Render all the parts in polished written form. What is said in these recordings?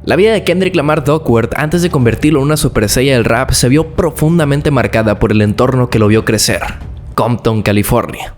La vida de Kendrick Lamar Duckworth, antes de convertirlo en una superestrella del rap, se vio profundamente marcada por el entorno que lo vio crecer: Compton, California.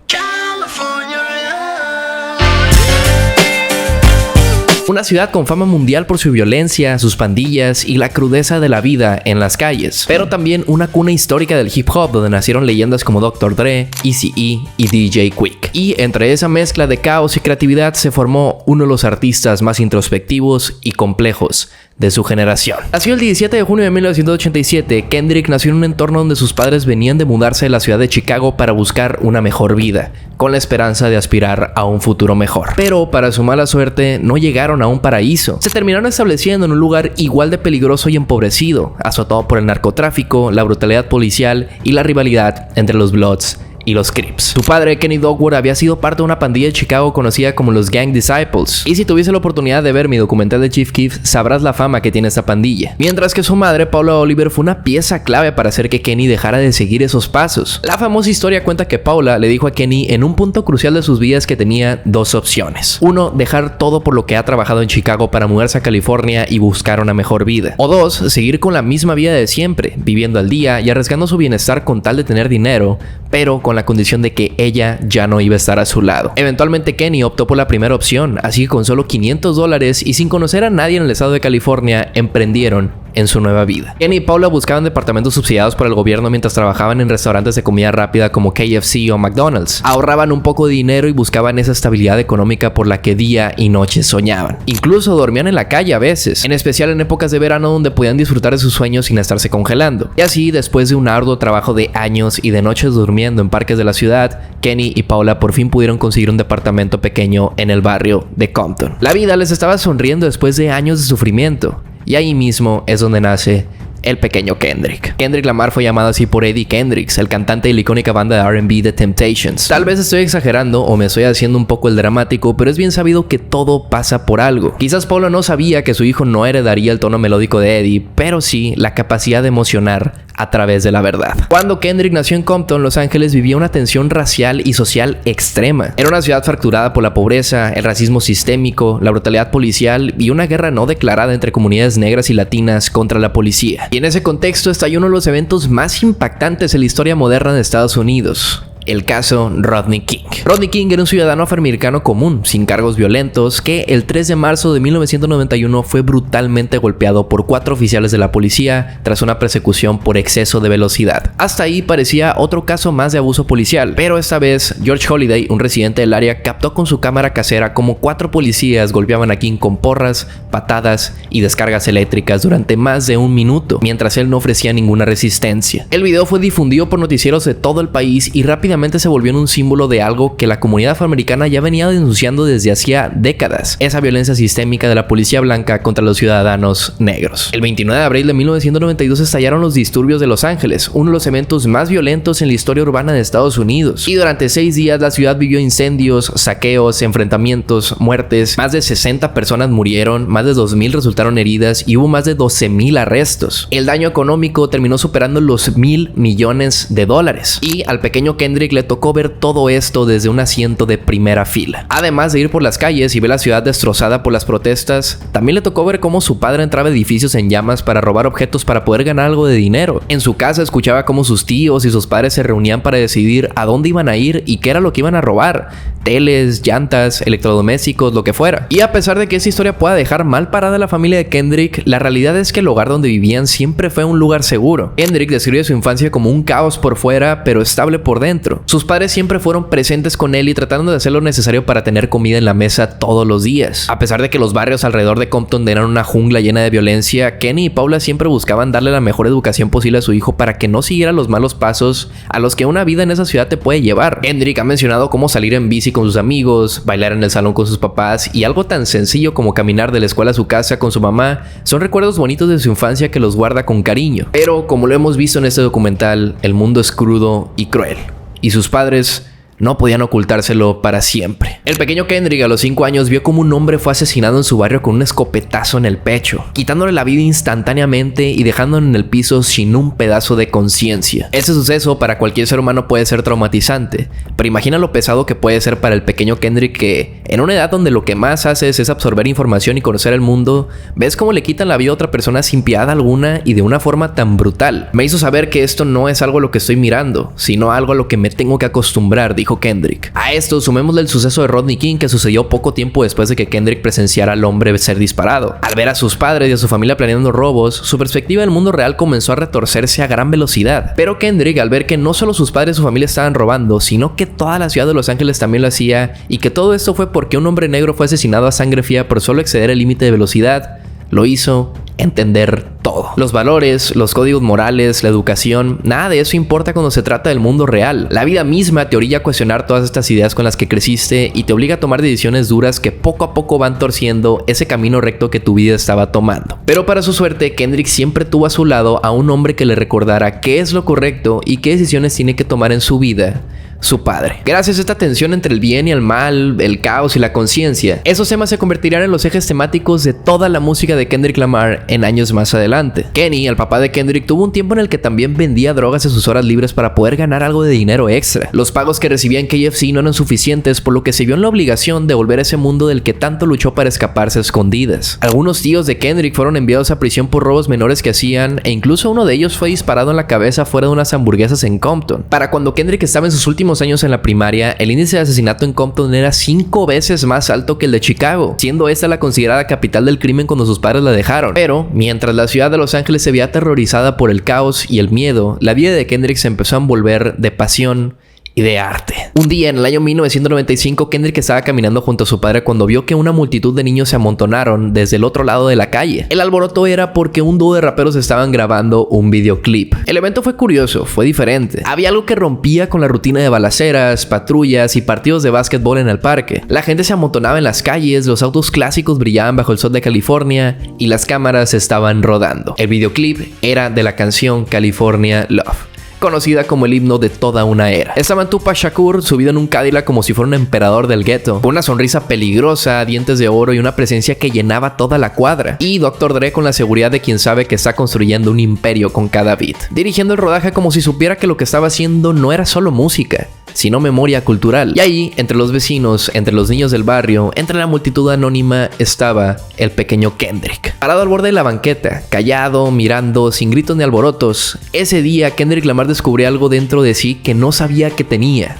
Una ciudad con fama mundial por su violencia, sus pandillas y la crudeza de la vida en las calles, pero también una cuna histórica del hip hop donde nacieron leyendas como Dr. Dre, Eazy-E y DJ Quick. Y entre esa mezcla de caos y creatividad se formó uno de los artistas más introspectivos y complejos de su generación. Nació el 17 de junio de 1987, Kendrick nació en un entorno donde sus padres venían de mudarse de la ciudad de Chicago para buscar una mejor vida, con la esperanza de aspirar a un futuro mejor. Pero para su mala suerte, no llegaron a un paraíso. Se terminaron estableciendo en un lugar igual de peligroso y empobrecido, azotado por el narcotráfico, la brutalidad policial y la rivalidad entre los Bloods y los Crips. Su padre, Kenny Duckworth, había sido parte de una pandilla de Chicago conocida como los Gang Disciples, y si tuviese la oportunidad de ver mi documental de Chief Keef, sabrás la fama que tiene esta pandilla. Mientras que su madre, Paula Oliver, fue una pieza clave para hacer que Kenny dejara de seguir esos pasos. La famosa historia cuenta que Paula le dijo a Kenny en un punto crucial de sus vidas que tenía dos opciones: uno, dejar todo por lo que ha trabajado en Chicago para mudarse a California y buscar una mejor vida, o dos, seguir con la misma vida de siempre, viviendo al día y arriesgando su bienestar con tal de tener dinero, pero con la condición de que ella ya no iba a estar a su lado. Eventualmente Kenny optó por la primera opción, así que con solo $500 y sin conocer a nadie en el estado de California, emprendieron en su nueva vida. Kenny y Paula buscaban departamentos subsidiados por el gobierno mientras trabajaban en restaurantes de comida rápida como KFC o McDonald's. Ahorraban un poco de dinero y buscaban esa estabilidad económica por la que día y noche soñaban. Incluso dormían en la calle a veces, en especial en épocas de verano donde podían disfrutar de sus sueños sin estarse congelando. Y así, después de un arduo trabajo de años y de noches durmiendo en parques de la ciudad, Kenny y Paula por fin pudieron conseguir un departamento pequeño en el barrio de Compton. La vida les estaba sonriendo después de años de sufrimiento. Y ahí mismo es donde nace el pequeño Kendrick. Kendrick Lamar fue llamado así por Eddie Kendricks, el cantante de la icónica banda de R&B The Temptations. Tal vez estoy exagerando o me estoy haciendo un poco el dramático, pero es bien sabido que todo pasa por algo. Quizás Paula no sabía que su hijo no heredaría el tono melódico de Eddie, pero sí la capacidad de emocionar a través de la verdad. Cuando Kendrick nació en Compton, Los Ángeles, vivía una tensión racial y social extrema. Era una ciudad fracturada por la pobreza, el racismo sistémico, la brutalidad policial y una guerra no declarada entre comunidades negras y latinas contra la policía. Y en ese contexto estalló uno de los eventos más impactantes en la historia moderna de Estados Unidos: el caso Rodney King. Rodney King era un ciudadano afroamericano común, sin cargos violentos, que el 3 de marzo de 1991 fue brutalmente golpeado por 4 oficiales de la policía tras una persecución por exceso de velocidad. Hasta ahí parecía otro caso más de abuso policial, pero esta vez George Holiday, un residente del área, captó con su cámara casera como 4 policías golpeaban a King con porras, patadas y descargas eléctricas durante más de 1 minuto, mientras él no ofrecía ninguna resistencia. El video fue difundido por noticieros de todo el país y rápidamente se volvió en un símbolo de algo que la comunidad afroamericana ya venía denunciando desde hacía décadas: esa violencia sistémica de la policía blanca contra los ciudadanos negros. El 29 de abril de 1992 estallaron los disturbios de Los Ángeles, uno de los eventos más violentos en la historia urbana de Estados Unidos. Y durante 6 días la ciudad vivió incendios, saqueos, enfrentamientos, muertes. Más de 60 personas murieron, más de 2,000 resultaron heridas y hubo más de 12,000 arrestos. El daño económico terminó superando los $1,000 millones. Y al pequeño Kendrick le tocó ver todo esto desde un asiento de primera fila. Además de ir por las calles y ver la ciudad destrozada por las protestas, también le tocó ver cómo su padre entraba a edificios en llamas para robar objetos para poder ganar algo de dinero. En su casa escuchaba cómo sus tíos y sus padres se reunían para decidir a dónde iban a ir y qué era lo que iban a robar: teles, llantas, electrodomésticos, lo que fuera. Y a pesar de que esa historia pueda dejar mal parada a la familia de Kendrick, la realidad es que el hogar donde vivían siempre fue un lugar seguro. Kendrick describe su infancia como un caos por fuera, pero estable por dentro. Sus padres siempre fueron presentes con él y tratando de hacer lo necesario para tener comida en la mesa todos los días. A pesar de que los barrios alrededor de Compton eran una jungla llena de violencia, Kenny y Paula siempre buscaban darle la mejor educación posible a su hijo para que no siguiera los malos pasos a los que una vida en esa ciudad te puede llevar. Kendrick ha mencionado cómo salir en bici con sus amigos, bailar en el salón con sus papás y algo tan sencillo como caminar de la escuela a su casa con su mamá son recuerdos bonitos de su infancia que los guarda con cariño. Pero como lo hemos visto en este documental, el mundo es crudo y cruel, y sus padres no podían ocultárselo para siempre. El pequeño Kendrick a los 5 años vio como un hombre fue asesinado en su barrio con un escopetazo en el pecho, quitándole la vida instantáneamente y dejándolo en el piso sin un pedazo de conciencia. Ese suceso para cualquier ser humano puede ser traumatizante, pero imagina lo pesado que puede ser para el pequeño Kendrick que, en una edad donde lo que más haces es absorber información y conocer el mundo, ves cómo le quitan la vida a otra persona sin piedad alguna y de una forma tan brutal. Me hizo saber que esto no es algo a lo que estoy mirando, sino algo a lo que me tengo que acostumbrar, dijo Kendrick. A esto sumémosle el suceso de Rodney King que sucedió poco tiempo después de que Kendrick presenciara al hombre ser disparado. Al ver a sus padres y a su familia planeando robos, su perspectiva del mundo real comenzó a retorcerse a gran velocidad. Pero Kendrick, al ver que no solo sus padres y su familia estaban robando, sino que toda la ciudad de Los Ángeles también lo hacía, y que todo esto fue porque un hombre negro fue asesinado a sangre fría por solo exceder el límite de velocidad, lo hizo entender todo. Los valores, los códigos morales, la educación, nada de eso importa cuando se trata del mundo real. La vida misma te orilla a cuestionar todas estas ideas con las que creciste y te obliga a tomar decisiones duras que poco a poco van torciendo ese camino recto que tu vida estaba tomando. Pero para su suerte, Kendrick siempre tuvo a su lado a un hombre que le recordara qué es lo correcto y qué decisiones tiene que tomar en su vida. Su padre. Gracias a esta tensión entre el bien y el mal, el caos y la conciencia, esos temas se convertirán en los ejes temáticos de toda la música de Kendrick Lamar en años más adelante. Kenny, el papá de Kendrick, tuvo un tiempo en el que también vendía drogas en sus horas libres para poder ganar algo de dinero extra. Los pagos que recibía en KFC no eran suficientes, por lo que se vio en la obligación de volver a ese mundo del que tanto luchó para escaparse a escondidas. Algunos tíos de Kendrick fueron enviados a prisión por robos menores que hacían, e incluso uno de ellos fue disparado en la cabeza fuera de unas hamburguesas en Compton. Para cuando Kendrick estaba en sus últimos años en la primaria, el índice de asesinato en Compton era 5 veces más alto que el de Chicago, siendo esta la considerada capital del crimen cuando sus padres la dejaron. Pero, mientras la ciudad de Los Ángeles se veía aterrorizada por el caos y el miedo, la vida de Kendrick se empezó a envolver de pasión y de arte. Un día en el año 1995, Kendrick estaba caminando junto a su padre cuando vio que una multitud de niños se amontonaron desde el otro lado de la calle. El alboroto era porque un dúo de raperos estaban grabando un videoclip. El evento fue curioso, fue diferente. Había algo que rompía con la rutina de balaceras, patrullas y partidos de básquetbol en el parque. La gente se amontonaba en las calles, los autos clásicos brillaban bajo el sol de California y las cámaras estaban rodando. El videoclip era de la canción California Love, conocida como el himno de toda una era. Estaba Tupac Shakur subido en un Cadillac como si fuera un emperador del gueto, con una sonrisa peligrosa, dientes de oro y una presencia que llenaba toda la cuadra. Y Dr. Dre con la seguridad de quien sabe que está construyendo un imperio con cada beat, dirigiendo el rodaje como si supiera que lo que estaba haciendo no era solo música, sino memoria cultural. Y ahí, entre los vecinos, entre los niños del barrio, entre la multitud anónima, estaba el pequeño Kendrick, parado al borde de la banqueta, callado, mirando, sin gritos ni alborotos. Ese día, Kendrick Lamar descubrió algo dentro de sí que no sabía que tenía.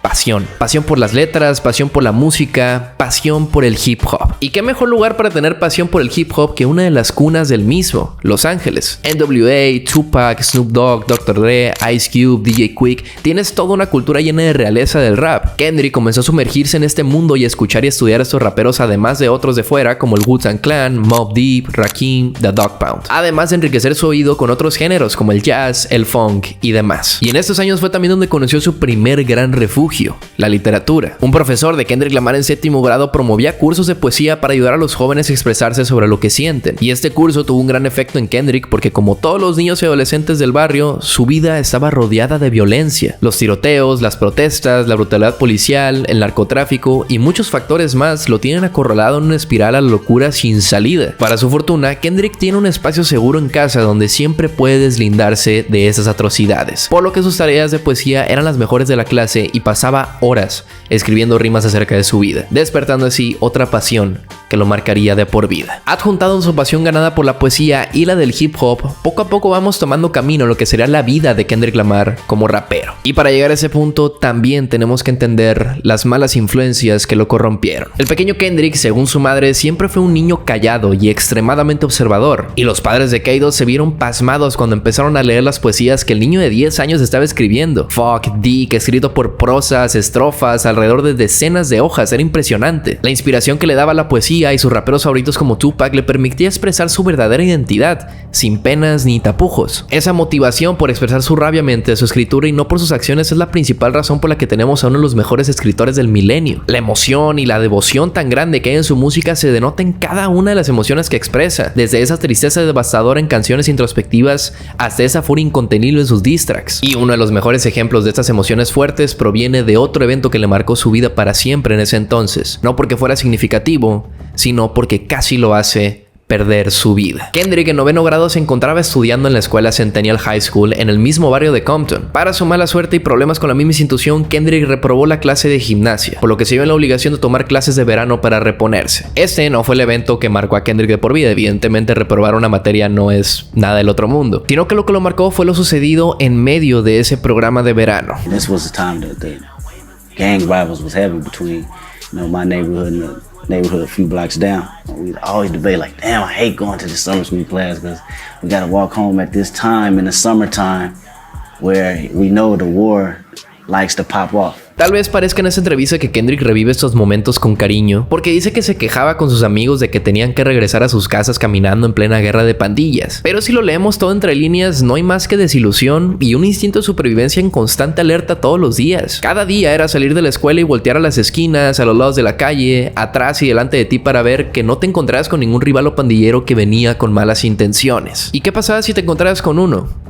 Pasión. Pasión por las letras, pasión por la música, pasión por el hip hop. ¿Y qué mejor lugar para tener pasión por el hip hop que una de las cunas del mismo, Los Ángeles? NWA, Tupac, Snoop Dogg, Dr. Dre, Ice Cube, DJ Quick. Tienes toda una cultura llena de realeza del rap. Kendrick comenzó a sumergirse en este mundo y a escuchar y estudiar a estos raperos, además de otros de fuera como el Wu-Tang Clan, Mobb Deep, Rakim, The Dogg Pound. Además de enriquecer su oído con otros géneros como el jazz, el funk y demás. Y en estos años fue también donde conoció su primer gran refugio, la literatura. Un profesor de Kendrick Lamar en 7º grado promovía cursos de poesía para ayudar a los jóvenes a expresarse sobre lo que sienten. Y este curso tuvo un gran efecto en Kendrick porque, como todos los niños y adolescentes del barrio, su vida estaba rodeada de violencia. Los tiroteos, las protestas, la brutalidad policial, el narcotráfico y muchos factores más lo tienen acorralado en una espiral a la locura sin salida. Para su fortuna, Kendrick tiene un espacio seguro en casa donde siempre puede deslindarse de esas atrocidades, por lo que sus tareas de poesía eran las mejores de la clase y pasaba horas escribiendo rimas acerca de su vida, despertando así otra pasión que lo marcaría de por vida. Adjuntado en su pasión ganada por la poesía y la del hip hop, poco a poco vamos tomando camino en lo que sería la vida de Kendrick Lamar como rapero. Y para llegar a ese punto también tenemos que entender las malas influencias que lo corrompieron. El pequeño Kendrick, según su madre, siempre fue un niño callado y extremadamente observador, y los padres de K-Dot se vieron pasmados cuando empezaron a leer las poesías que el niño de 10 años estaba escribiendo. Fuck Dick, escrito por prosas, estrofas, alrededor de decenas de hojas, era impresionante. La inspiración que le daba la poesía tecnología y sus raperos favoritos como Tupac le permitía expresar su verdadera identidad, sin penas ni tapujos. Esa motivación por expresar su rabia mediante su escritura y no por sus acciones es la principal razón por la que tenemos a uno de los mejores escritores del milenio. La emoción y la devoción tan grande que hay en su música se denota en cada una de las emociones que expresa, desde esa tristeza devastadora en canciones introspectivas hasta esa furia incontenible en sus diss tracks. Y uno de los mejores ejemplos de estas emociones fuertes proviene de otro evento que le marcó su vida para siempre en ese entonces, no porque fuera significativo, sino porque casi lo hace perder su vida. Kendrick en 9º grado se encontraba estudiando en la escuela Centennial High School en el mismo barrio de Compton. Para su mala suerte y problemas con la misma institución, Kendrick reprobó la clase de gimnasia, por lo que se vio en la obligación de tomar clases de verano para reponerse. Este no fue el evento que marcó a Kendrick de por vida. Evidentemente, reprobar una materia no es nada del otro mundo, sino que lo marcó fue lo sucedido en medio de ese programa de verano. This was the time that the gang rivals was heavy between, my neighborhood and the neighborhood a few blocks down. We'd always debate like, damn, I hate going to the summer school class because we got to walk home at this time in the summertime where we know the war likes to pop off. Tal vez parezca en esa entrevista que Kendrick revive estos momentos con cariño, porque dice que se quejaba con sus amigos de que tenían que regresar a sus casas caminando en plena guerra de pandillas. Pero si lo leemos todo entre líneas, no hay más que desilusión y un instinto de supervivencia en constante alerta todos los días. Cada día era salir de la escuela y voltear a las esquinas, a los lados de la calle, atrás y delante de ti para ver que no te encontraras con ningún rival o pandillero que venía con malas intenciones. ¿Y qué pasaba si te encontraras con uno?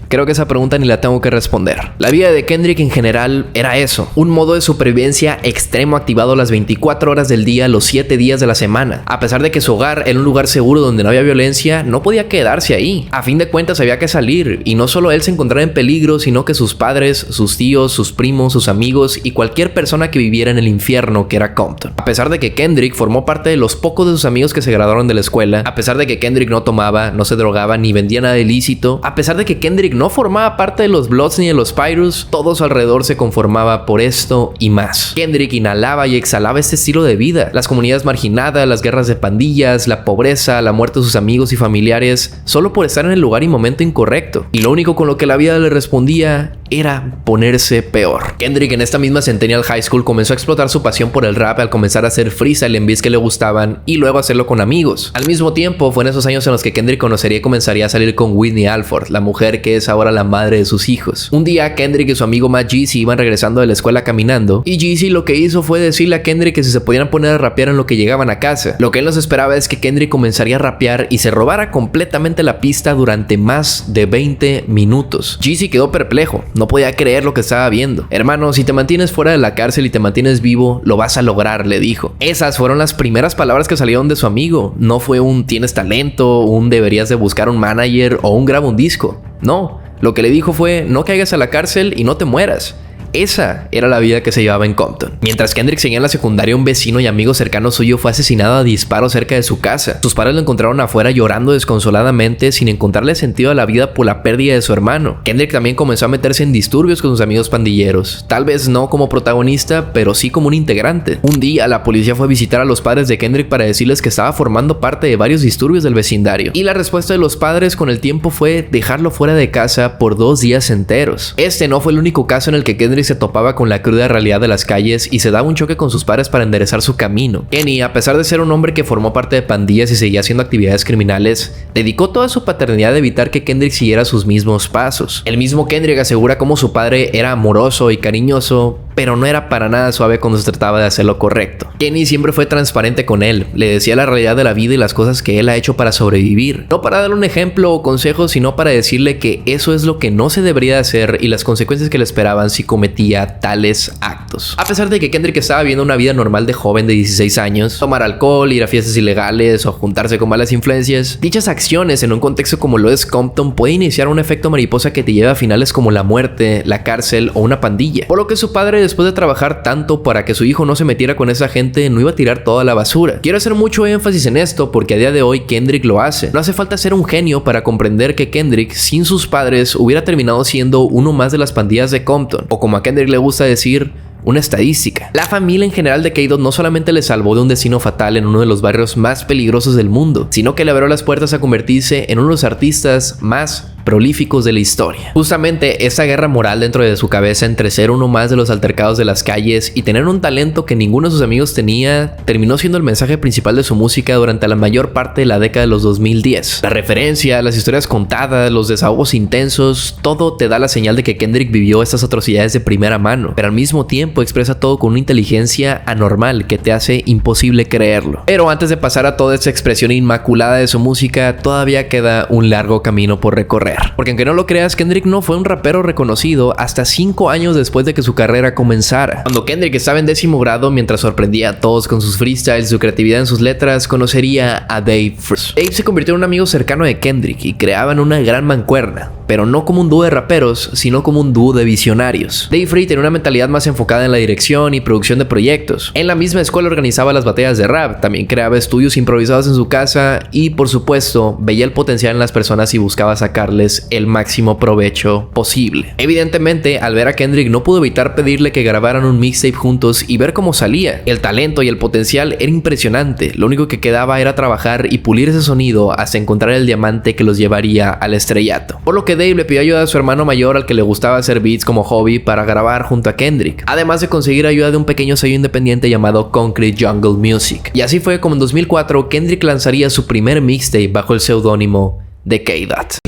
Creo que esa pregunta ni la tengo que responder. La vida de Kendrick en general era eso, un modo de supervivencia extremo activado las 24 horas del día, los 7 días de la semana. A pesar de que su hogar era un lugar seguro donde no había violencia, no podía quedarse ahí. A fin de cuentas había que salir, y no solo él se encontraba en peligro, sino que sus padres, sus tíos, sus primos, sus amigos y cualquier persona que viviera en el infierno que era Compton. A pesar de que Kendrick formó parte de los pocos de sus amigos que se graduaron de la escuela, a pesar de que Kendrick no tomaba, no se drogaba ni vendía nada ilícito, a pesar de que Kendrick no formaba parte de los Bloods ni de los Pyrus, todo a su alrededor se conformaba por esto y más. Kendrick inhalaba y exhalaba este estilo de vida. Las comunidades marginadas, las guerras de pandillas, la pobreza, la muerte de sus amigos y familiares, solo por estar en el lugar y momento incorrecto. Y lo único con lo que la vida le respondía era ponerse peor. Kendrick en esta misma Centennial High School comenzó a explotar su pasión por el rap al comenzar a hacer freestyle en beats que le gustaban y luego hacerlo con amigos. Al mismo tiempo, fue en esos años en los que Kendrick conocería y comenzaría a salir con Whitney Alford, la mujer que es ahora la madre de sus hijos. Un día, Kendrick y su amigo Matt Jeezy iban regresando de la escuela caminando y Jeezy lo que hizo fue decirle a Kendrick que si se podían poner a rapear en lo que llegaban a casa. Lo que él nos esperaba es que Kendrick comenzaría a rapear y se robara completamente la pista durante más de 20 minutos. Jeezy quedó perplejo. No podía creer lo que estaba viendo. Hermano, si te mantienes fuera de la cárcel y te mantienes vivo, lo vas a lograr, le dijo. Esas fueron las primeras palabras que salieron de su amigo. No fue un tienes talento, un deberías de buscar un manager o un graba un disco. No, lo que le dijo fue no caigas a la cárcel y no te mueras. Esa era la vida que se llevaba en Compton. Mientras Kendrick seguía en la secundaria, un vecino y amigo cercano suyo fue asesinado a disparos cerca de su casa. Sus padres lo encontraron afuera llorando desconsoladamente sin encontrarle sentido a la vida por la pérdida de su hermano. Kendrick también comenzó a meterse en disturbios con sus amigos pandilleros. Tal vez no como protagonista, pero sí como un integrante. Un día, la policía fue a visitar a los padres de Kendrick para decirles que estaba formando parte de varios disturbios del vecindario. Y la respuesta de los padres con el tiempo fue dejarlo fuera de casa por 2 días enteros. Este no fue el único caso en el que Kendrick se topaba con la cruda realidad de las calles y se daba un choque con sus padres para enderezar su camino. Kenny, a pesar de ser un hombre que formó parte de pandillas y seguía haciendo actividades criminales, dedicó toda su paternidad a evitar que Kendrick siguiera sus mismos pasos. El mismo Kendrick asegura cómo su padre era amoroso y cariñoso, pero no era para nada suave cuando se trataba de hacer lo correcto. Kenny siempre fue transparente con él, le decía la realidad de la vida y las cosas que él ha hecho para sobrevivir, no para darle un ejemplo o consejo, sino para decirle que eso es lo que no se debería hacer y las consecuencias que le esperaban si cometía tales actos. A pesar de que Kendrick estaba viviendo una vida normal de joven de 16 años, tomar alcohol, ir a fiestas ilegales o juntarse con malas influencias, dichas acciones en un contexto como lo es Compton puede iniciar un efecto mariposa que te lleva a finales como la muerte, la cárcel o una pandilla, por lo que su padre, después de trabajar tanto para que su hijo no se metiera con esa gente, no iba a tirar toda la basura. Quiero hacer mucho énfasis en esto porque a día de hoy Kendrick lo hace. No hace falta ser un genio para comprender que Kendrick, sin sus padres, hubiera terminado siendo uno más de las pandillas de Compton, o como a Kendrick le gusta decir, una estadística. La familia en general de K-Dot no solamente le salvó de un destino fatal en uno de los barrios más peligrosos del mundo, sino que le abrió las puertas a convertirse en uno de los artistas más prolíficos de la historia. Justamente esa guerra moral dentro de su cabeza entre ser uno más de los altercados de las calles y tener un talento que ninguno de sus amigos tenía, terminó siendo el mensaje principal de su música durante la mayor parte de la década de los 2010. La referencia, las historias contadas, los desahogos intensos, todo te da la señal de que Kendrick vivió estas atrocidades de primera mano, pero al mismo tiempo expresa todo con una inteligencia anormal que te hace imposible creerlo. Pero antes de pasar a toda esa expresión inmaculada de su música, todavía queda un largo camino por recorrer. Porque aunque no lo creas, Kendrick no fue un rapero reconocido hasta 5 años después de que su carrera comenzara. Cuando Kendrick estaba en 10º grado, mientras sorprendía a todos con sus freestyles y su creatividad en sus letras, conocería a Dave Freese. Dave se convirtió en un amigo cercano de Kendrick y creaban una gran mancuerna, pero no como un dúo de raperos, sino como un dúo de visionarios. Dave Freese tenía una mentalidad más enfocada en la dirección y producción de proyectos. En la misma escuela organizaba las batallas de rap, también creaba estudios improvisados en su casa y, por supuesto, veía el potencial en las personas y buscaba sacarles el máximo provecho posible. Evidentemente, al ver a Kendrick no pudo evitar pedirle que grabaran un mixtape juntos y ver cómo salía. El talento y el potencial era impresionante, lo único que quedaba era trabajar y pulir ese sonido hasta encontrar el diamante que los llevaría al estrellato. Por lo que Dave le pidió ayuda a su hermano mayor, al que le gustaba hacer beats como hobby, para grabar junto a Kendrick, además de conseguir ayuda de un pequeño sello independiente llamado Concrete Jungle Music. Y así fue como en 2004 Kendrick lanzaría su primer mixtape bajo el seudónimo de K-Dot.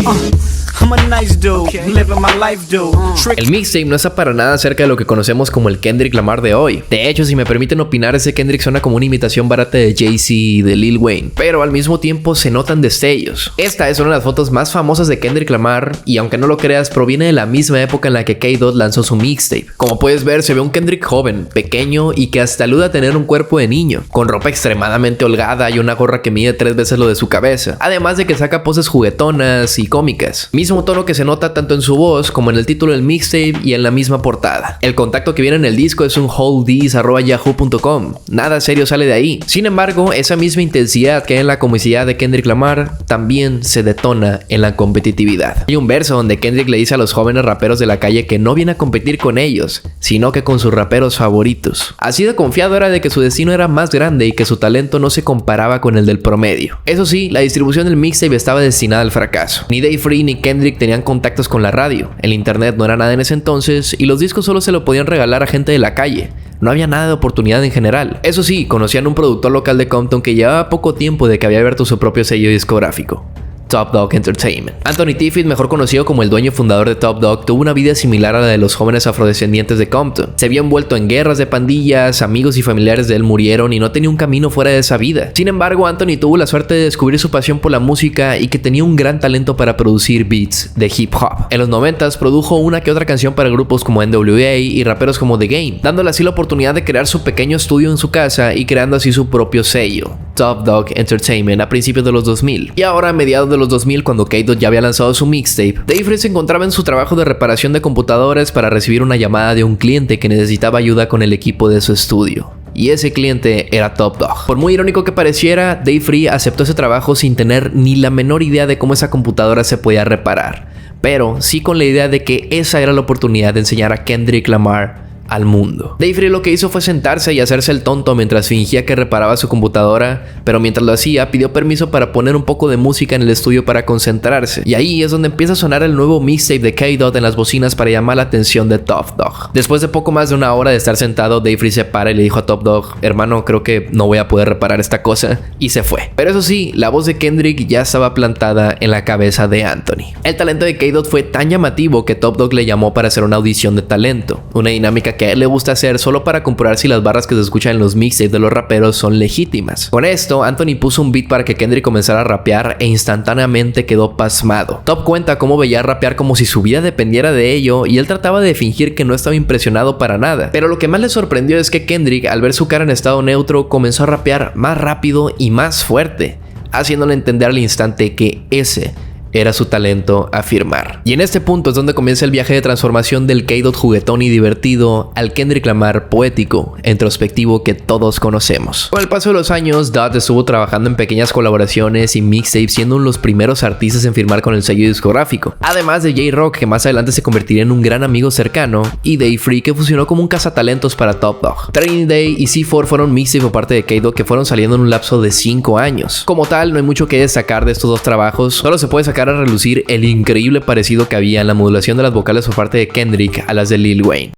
El mixtape no está para nada cerca de lo que conocemos como el Kendrick Lamar de hoy. De hecho, si me permiten opinar, ese Kendrick suena como una imitación barata de Jay-Z y de Lil Wayne, pero al mismo tiempo se notan destellos. Esta es una de las fotos más famosas de Kendrick Lamar y, aunque no lo creas, proviene de la misma época en la que K-Dot lanzó su mixtape. Como puedes ver, se ve un Kendrick joven, pequeño y que hasta aluda a tener un cuerpo de niño, con ropa extremadamente holgada y una gorra que mide 3 veces lo de su cabeza, además de que saca poses juguetonas y cómicas. Mismo tono que se nota tanto en su voz como en el título del mixtape y en la misma portada. El contacto que viene en el disco es un holdthese@yahoo.com. Nada serio sale de ahí. Sin embargo, esa misma intensidad que hay en la comicidad de Kendrick Lamar también se detona en la competitividad. Hay un verso donde Kendrick le dice a los jóvenes raperos de la calle que no viene a competir con ellos, sino que con sus raperos favoritos. Así de confiado era de que su destino era más grande y que su talento no se comparaba con el del promedio. Eso sí, la distribución del mixtape estaba destinada al fracaso. Ni Dave Freese ni Kendrick tenían contactos con la radio, el internet no era nada en ese entonces y los discos solo se lo podían regalar a gente de la calle. No había nada de oportunidad en general. Eso sí, conocían un productor local de Compton que llevaba poco tiempo de que había abierto su propio sello discográfico, Top Dog Entertainment. Anthony Tiffit, mejor conocido como el dueño fundador de Top Dog, tuvo una vida similar a la de los jóvenes afrodescendientes de Compton. Se había envuelto en guerras de pandillas, amigos y familiares de él murieron y no tenía un camino fuera de esa vida. Sin embargo, Anthony tuvo la suerte de descubrir su pasión por la música y que tenía un gran talento para producir beats de hip hop. En los 90s produjo una que otra canción para grupos como NWA y raperos como The Game, dándole así la oportunidad de crear su pequeño estudio en su casa y creando así su propio sello, Top Dog Entertainment, a principios de los 2000. Y ahora, a mediados de los 2000, cuando K-Dot ya había lanzado su mixtape, Dave Freese se encontraba en su trabajo de reparación de computadoras para recibir una llamada de un cliente que necesitaba ayuda con el equipo de su estudio. Y ese cliente era Top Dog. Por muy irónico que pareciera, Dave Freese aceptó ese trabajo sin tener ni la menor idea de cómo esa computadora se podía reparar, pero sí con la idea de que esa era la oportunidad de enseñar a Kendrick Lamar al mundo. Dave Freese lo que hizo fue sentarse y hacerse el tonto mientras fingía que reparaba su computadora, pero mientras lo hacía pidió permiso para poner un poco de música en el estudio para concentrarse. Y ahí es donde empieza a sonar el nuevo mixtape de K-Dot en las bocinas para llamar la atención de Top Dog. Después de poco más de una hora de estar sentado, Dave Freese se para y le dijo a Top Dog: hermano, creo que no voy a poder reparar esta cosa, y se fue. Pero eso sí, la voz de Kendrick ya estaba plantada en la cabeza de Anthony. El talento de K-Dot fue tan llamativo que Top Dog le llamó para hacer una audición de talento, una dinámica que a él le gusta hacer solo para comprobar si las barras que se escuchan en los mixtapes de los raperos son legítimas. Con esto, Anthony puso un beat para que Kendrick comenzara a rapear e instantáneamente quedó pasmado. Top cuenta cómo veía rapear como si su vida dependiera de ello y él trataba de fingir que no estaba impresionado para nada. Pero lo que más le sorprendió es que Kendrick, al ver su cara en estado neutro, comenzó a rapear más rápido y más fuerte, haciéndole entender al instante que ese era su talento a firmar. Y en este punto es donde comienza el viaje de transformación del K-Dot juguetón y divertido al Kendrick Lamar poético e introspectivo que todos conocemos. Con el paso de los años, Dot estuvo trabajando en pequeñas colaboraciones y mixtapes, siendo uno de los primeros artistas en firmar con el sello discográfico. Además de J-Rock, que más adelante se convertiría en un gran amigo cercano, y Dave Freese, que funcionó como un cazatalentos para Top Dog. Training Day y C4 fueron mixtapes por parte de K-Dot que fueron saliendo en un lapso de 5 años. Como tal, no hay mucho que destacar de estos dos trabajos, solo se puede sacar sacar a relucir el increíble parecido que había en la modulación de las vocales por parte de Kendrick a las de Lil Wayne.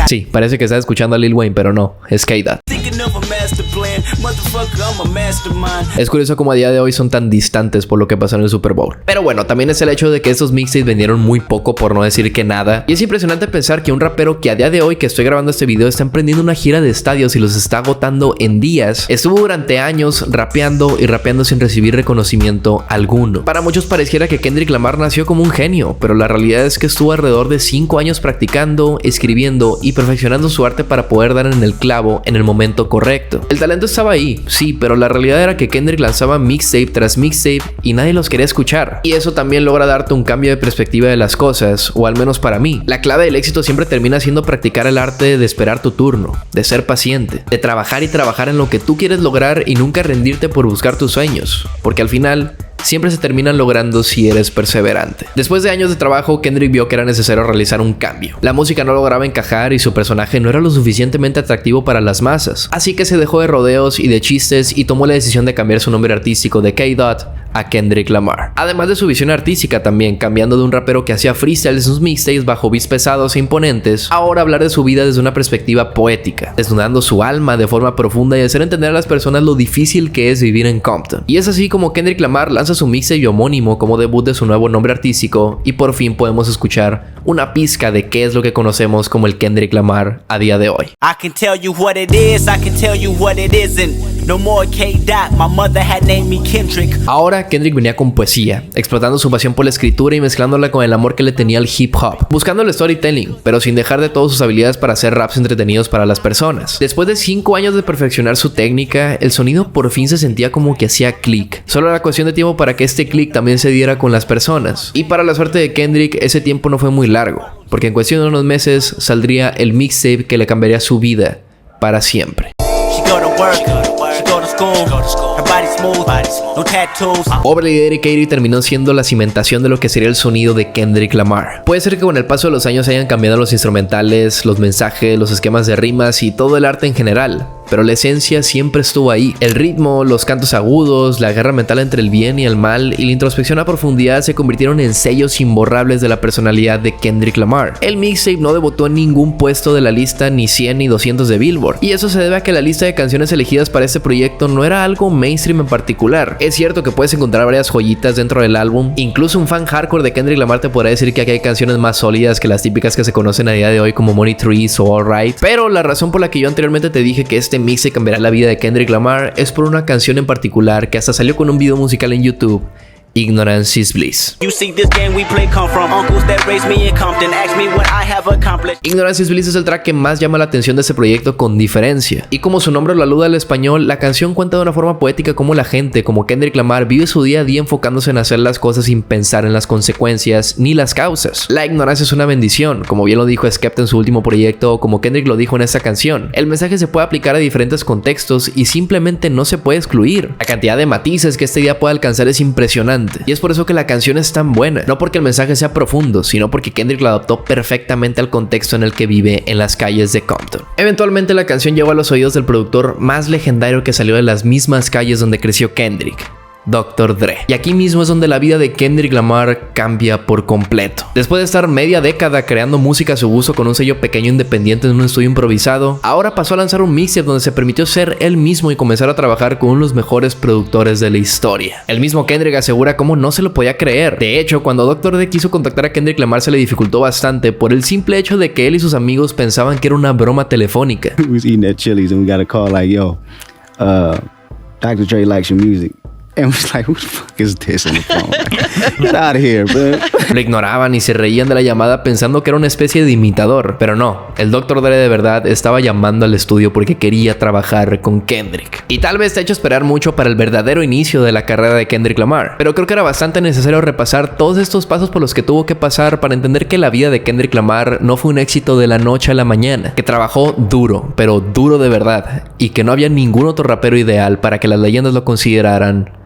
Sí, parece que estás escuchando a Lil Wayne, pero no, es K-Dot. Es curioso cómo a día de hoy son tan distantes por lo que pasó en el Super Bowl. Pero bueno, también es el hecho de que estos mixtapes vendieron muy poco, por no decir que nada. Y es impresionante pensar que un rapero que a día de hoy que estoy grabando este video está emprendiendo una gira de estadios y los está agotando en días, estuvo durante años rapeando y rapeando sin recibir reconocimiento alguno. Para muchos pareciera que Kendrick Lamar nació como un genio, pero la realidad es que estuvo alrededor de 5 años practicando, escribiendo y perfeccionando su arte para poder dar en el clavo en el momento correcto. El talento estaba ahí, sí, pero la realidad era que Kendrick lanzaba mixtape tras mixtape y nadie los quería escuchar. Y eso también logra darte un cambio de perspectiva de las cosas, o al menos para mí. La clave del éxito siempre termina siendo practicar el arte de esperar tu turno, de ser paciente, de trabajar y trabajar en lo que tú quieres lograr y nunca rendirte por buscar tus sueños, porque al final siempre se terminan logrando si eres perseverante. Después de años de trabajo, Kendrick vio que era necesario realizar un cambio. La música no lograba encajar y su personaje no era lo suficientemente atractivo para las masas, así que se dejó de rodeos y de chistes y tomó la decisión de cambiar su nombre artístico de K-Dot a Kendrick Lamar. Además de su visión artística también, cambiando de un rapero que hacía freestyle en sus mixtapes bajo beats pesados e imponentes, ahora hablar de su vida desde una perspectiva poética, desnudando su alma de forma profunda y hacer entender a las personas lo difícil que es vivir en Compton. Y es así como Kendrick Lamar lanza su mixtape homónimo como debut de su nuevo nombre artístico y por fin podemos escuchar una pizca de qué es lo que conocemos como el Kendrick Lamar a día de hoy. I can tell you what it is, I can tell you what it isn't. No more K-Dot, my mother had named me Kendrick. Ahora Kendrick venía con poesía, explotando su pasión por la escritura y mezclándola con el amor que le tenía al hip hop, buscando el storytelling, pero sin dejar de todas sus habilidades para hacer raps entretenidos para las personas. Después de 5 años de perfeccionar su técnica, el sonido por fin se sentía como que hacía clic. Solo era cuestión de tiempo para que este clic también se diera con las personas. Y para la suerte de Kendrick, ese tiempo no fue muy largo, porque en cuestión de unos meses saldría el mixtape que le cambiaría su vida para siempre. Overly Dedicated terminó siendo la cimentación de lo que sería el sonido de Kendrick Lamar. Puede ser que con el paso de los años hayan cambiado los instrumentales, los mensajes, los esquemas de rimas y todo el arte en general, pero la esencia siempre estuvo ahí. El ritmo, los cantos agudos, la guerra mental entre el bien y el mal y la introspección a profundidad se convirtieron en sellos imborrables de la personalidad de Kendrick Lamar. El mixtape no debutó en ningún puesto de la lista ni 100 ni 200 de Billboard, y eso se debe a que la lista de canciones elegidas para este proyecto no era algo mainstream en particular. Es cierto que puedes encontrar varias joyitas dentro del álbum, incluso un fan hardcore de Kendrick Lamar te podrá decir que aquí hay canciones más sólidas que las típicas que se conocen a día de hoy como Money Trees o Alright, pero la razón por la que yo anteriormente te dije que este mixtape cambiará la vida de Kendrick Lamar es por una canción en particular que hasta salió con un video musical en YouTube: Ignorance is Bliss. Ignorance is Bliss es el track que más llama la atención de este proyecto con diferencia. Y como su nombre lo alude al español, la canción cuenta de una forma poética cómo la gente, como Kendrick Lamar, vive su día a día enfocándose en hacer las cosas sin pensar en las consecuencias ni las causas. La ignorancia es una bendición, como bien lo dijo Skepta en su último proyecto o como Kendrick lo dijo en esta canción. El mensaje se puede aplicar a diferentes contextos y simplemente no se puede excluir. La cantidad de matices que este día puede alcanzar es impresionante. Y es por eso que la canción es tan buena, no porque el mensaje sea profundo, sino porque Kendrick la adaptó perfectamente al contexto en el que vive en las calles de Compton. Eventualmente la canción llegó a los oídos del productor más legendario que salió de las mismas calles donde creció Kendrick, Dr. Dre. Y aquí mismo es donde la vida de Kendrick Lamar cambia por completo. Después de estar media década creando música a su gusto con un sello pequeño independiente en un estudio improvisado, ahora pasó a lanzar un mixtape donde se permitió ser él mismo y comenzar a trabajar con uno de los mejores productores de la historia. El mismo Kendrick asegura cómo no se lo podía creer. De hecho, cuando Dr. Dre quiso contactar a Kendrick Lamar se le dificultó bastante por el simple hecho de que él y sus amigos pensaban que era una broma telefónica. We was eating at Chili's and we got a call like, yo, Dr. Dre likes your music. And was like, who the fuck is this on the phone? Like, get out of here, bro. Lo ignoraban y se reían de la llamada pensando que era una especie de imitador. Pero no, el Dr. Dre de verdad estaba llamando al estudio porque quería trabajar con Kendrick. Y tal vez te ha hecho esperar mucho para el verdadero inicio de la carrera de Kendrick Lamar, pero creo que era bastante necesario repasar todos estos pasos por los que tuvo que pasar para entender que la vida de Kendrick Lamar no fue un éxito de la noche a la mañana, que trabajó duro, pero duro de verdad, y que no había ningún otro rapero ideal para que las leyendas lo consideraran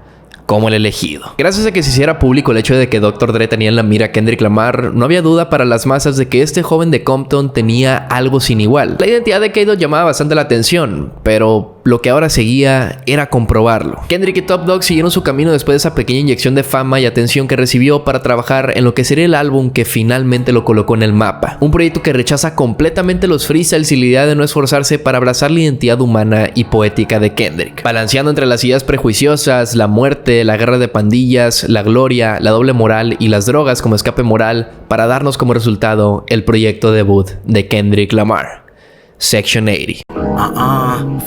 como el elegido. Gracias a que se hiciera público el hecho de que Dr. Dre tenía en la mira a Kendrick Lamar, no había duda para las masas de que este joven de Compton tenía algo sin igual. La identidad de K-Dot llamaba bastante la atención, pero lo que ahora seguía era comprobarlo. Kendrick y Top Dawg siguieron su camino después de esa pequeña inyección de fama y atención que recibió para trabajar en lo que sería el álbum que finalmente lo colocó en el mapa. Un proyecto que rechaza completamente los freestyles y la idea de no esforzarse para abrazar la identidad humana y poética de Kendrick, balanceando entre las ideas prejuiciosas, la muerte, la guerra de pandillas, la gloria, la doble moral y las drogas como escape moral, para darnos como resultado el proyecto debut de Kendrick Lamar, Section 80.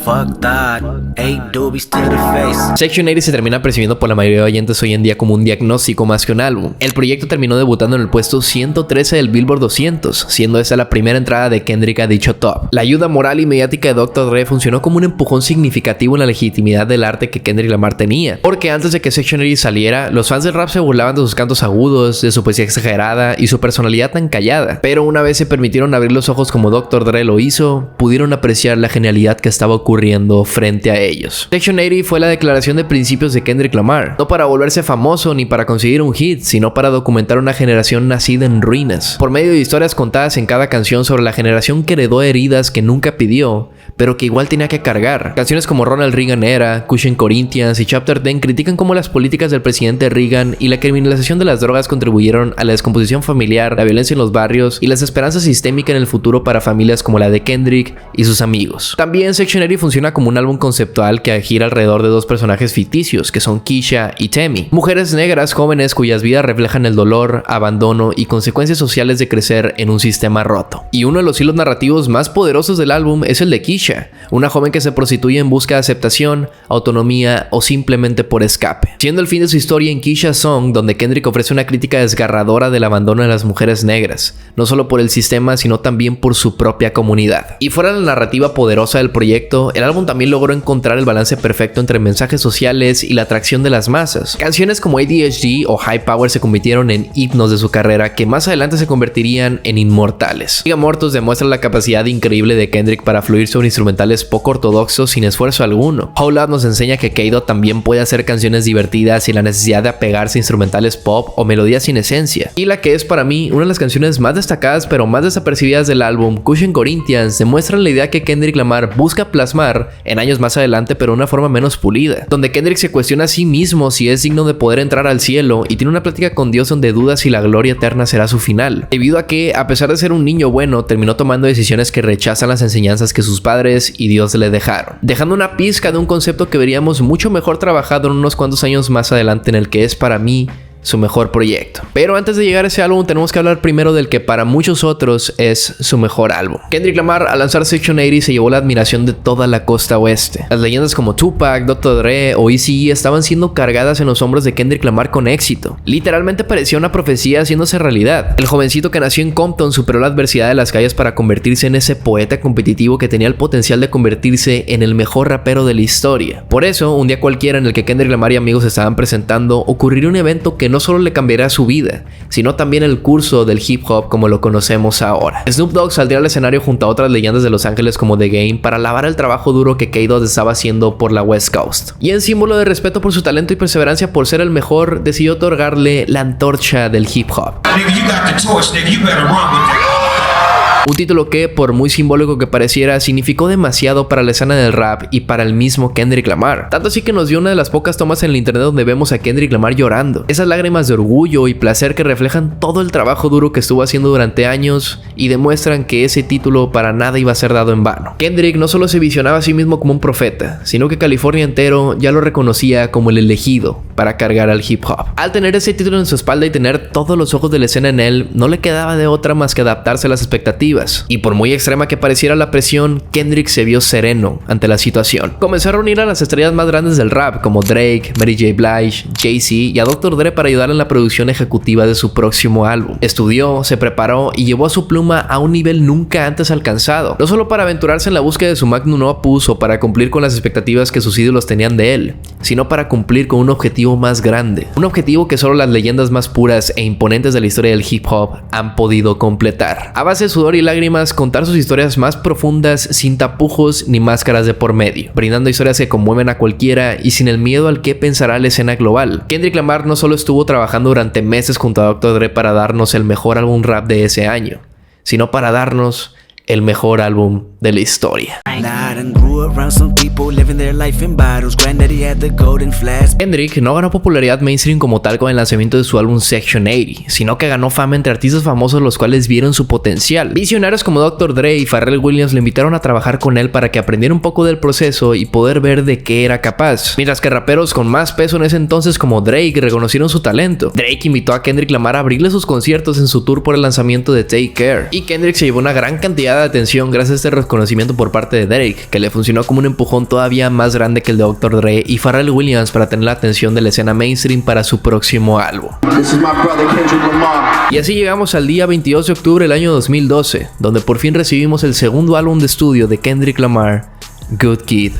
Fuck that. 8 doobies to the face. Section 80 se termina percibiendo por la mayoría de oyentes hoy en día como un diagnóstico más que un álbum. El proyecto terminó debutando en el puesto 113 del Billboard 200, siendo esa la primera entrada de Kendrick a dicho top. La ayuda moral y mediática de Dr. Dre funcionó como un empujón significativo en la legitimidad del arte que Kendrick Lamar tenía, porque antes de que Section 80 saliera, los fans del rap se burlaban de sus cantos agudos, de su poesía exagerada y su personalidad tan callada, pero una vez se permitieron abrir los ojos como Dr. Dre lo hizo, pudieron apreciar la genialidad que estaba ocurriendo frente a ellos. Section 80 fue la declaración de principios de Kendrick Lamar, no para volverse famoso ni para conseguir un hit, sino para documentar una generación nacida en ruinas, por medio de historias contadas en cada canción sobre la generación que heredó heridas que nunca pidió, pero que igual tenía que cargar. Canciones como Ronald Reagan Era, Cushion Corinthians y Chapter 10 critican cómo las políticas del presidente Reagan y la criminalización de las drogas contribuyeron a la descomposición familiar, la violencia en los barrios y las esperanzas sistémicas en el futuro para familias como la de Kendrick y sus amigos. También Section 80 funciona como un álbum conceptual que gira alrededor de dos personajes ficticios, que son Keisha y Temi, mujeres negras jóvenes cuyas vidas reflejan el dolor, abandono y consecuencias sociales de crecer en un sistema roto. Y uno de los hilos narrativos más poderosos del álbum es el de Keisha, una joven que se prostituye en busca de aceptación, autonomía o simplemente por escape, siendo el fin de su historia en Keisha's Song, donde Kendrick ofrece una crítica desgarradora del abandono de las mujeres negras, no solo por el sistema sino también por su propia comunidad. Y fuera de la narrativa poderosa del proyecto, el álbum también logró encontrar el balance perfecto entre mensajes sociales y la atracción de las masas. Canciones como ADHD o High Power se convirtieron en himnos de su carrera que más adelante se convertirían en inmortales. Giga Mortos demuestra la capacidad increíble de Kendrick para fluir sobre instrumentales poco ortodoxos sin esfuerzo alguno. Whole Lotta nos enseña que K-Dot también puede hacer canciones divertidas sin la necesidad de apegarse a instrumentales pop o melodías sin esencia. Y la que es para mí una de las canciones más destacadas pero más desapercibidas del álbum, Cushion Corinthians, demuestra la idea que Kendrick Lamar busca plasmar en años más adelante pero de una forma menos pulida, donde Kendrick se cuestiona a sí mismo si es digno de poder entrar al cielo y tiene una plática con Dios donde duda si la gloria eterna será su final, debido a que, a pesar de ser un niño bueno, terminó tomando decisiones que rechazan las enseñanzas que sus padres y Dios le dejaron, dejando una pizca de un concepto que veríamos mucho mejor trabajado en unos cuantos años más adelante, en el que es para mí su mejor proyecto. Pero antes de llegar a ese álbum tenemos que hablar primero del que para muchos otros es su mejor álbum. Kendrick Lamar al lanzar Section 80 se llevó la admiración de toda la costa oeste. Las leyendas como Tupac, Dr. Dre o Eazy-E estaban siendo cargadas en los hombros de Kendrick Lamar con éxito. Literalmente parecía una profecía haciéndose realidad. El jovencito que nació en Compton superó la adversidad de las calles para convertirse en ese poeta competitivo que tenía el potencial de convertirse en el mejor rapero de la historia. Por eso, un día cualquiera en el que Kendrick Lamar y amigos se estaban presentando, ocurriría un evento que no solo le cambiará su vida, sino también el curso del hip hop como lo conocemos ahora. Snoop Dogg saldría al escenario junto a otras leyendas de Los Ángeles como The Game para alabar el trabajo duro que K-Dot estaba haciendo por la West Coast. Y en símbolo de respeto por su talento y perseverancia por ser el mejor, decidió otorgarle la antorcha del hip hop. Un título que, por muy simbólico que pareciera, significó demasiado para la escena del rap y para el mismo Kendrick Lamar. Tanto así que nos dio una de las pocas tomas en el internet donde vemos a Kendrick Lamar llorando. Esas lágrimas de orgullo y placer que reflejan todo el trabajo duro que estuvo haciendo durante años y demuestran que ese título para nada iba a ser dado en vano. Kendrick no solo se visionaba a sí mismo como un profeta, sino que California entero ya lo reconocía como el elegido para cargar al hip hop. Al tener ese título en su espalda y tener todos los ojos de la escena en él, no le quedaba de otra más que adaptarse a las expectativas. Y por muy extrema que pareciera la presión, Kendrick se vio sereno ante la situación. Comenzó a reunir a las estrellas más grandes del rap como Drake, Mary J. Blige, Jay-Z y a Dr. Dre para ayudar en la producción ejecutiva de su próximo álbum. Estudió, se preparó y llevó a su pluma a un nivel nunca antes alcanzado, no solo para aventurarse en la búsqueda de su magnum opus o para cumplir con las expectativas que sus ídolos tenían de él, sino para cumplir con un objetivo más grande, un objetivo que solo las leyendas más puras e imponentes de la historia del hip hop han podido completar. A base de sudor y y lágrimas contar sus historias más profundas sin tapujos ni máscaras de por medio, brindando historias que conmueven a cualquiera y sin el miedo al que pensará la escena global. Kendrick Lamar no solo estuvo trabajando durante meses junto a Dr. Dre para darnos el mejor álbum rap de ese año, sino para darnos el mejor álbum de la historia. Kendrick no ganó popularidad mainstream como tal con el lanzamiento de su álbum Section 80, sino que ganó fama entre artistas famosos los cuales vieron su potencial. Visionarios como Dr. Dre y Pharrell Williams le invitaron a trabajar con él para que aprendiera un poco del proceso y poder ver de qué era capaz, mientras que raperos con más peso en ese entonces como Drake reconocieron su talento. Drake invitó a Kendrick Lamar a abrirle sus conciertos en su tour por el lanzamiento de Take Care, y Kendrick se llevó una gran cantidad de atención gracias a este reconocimiento por parte de Drake, que le funcionó como un empujón todavía más grande que el de Dr. Dre y Pharrell Williams para tener la atención de la escena mainstream para su próximo álbum. Y así llegamos al día 22 de octubre del año 2012, donde por fin recibimos el segundo álbum de estudio de Kendrick Lamar, Good Kid,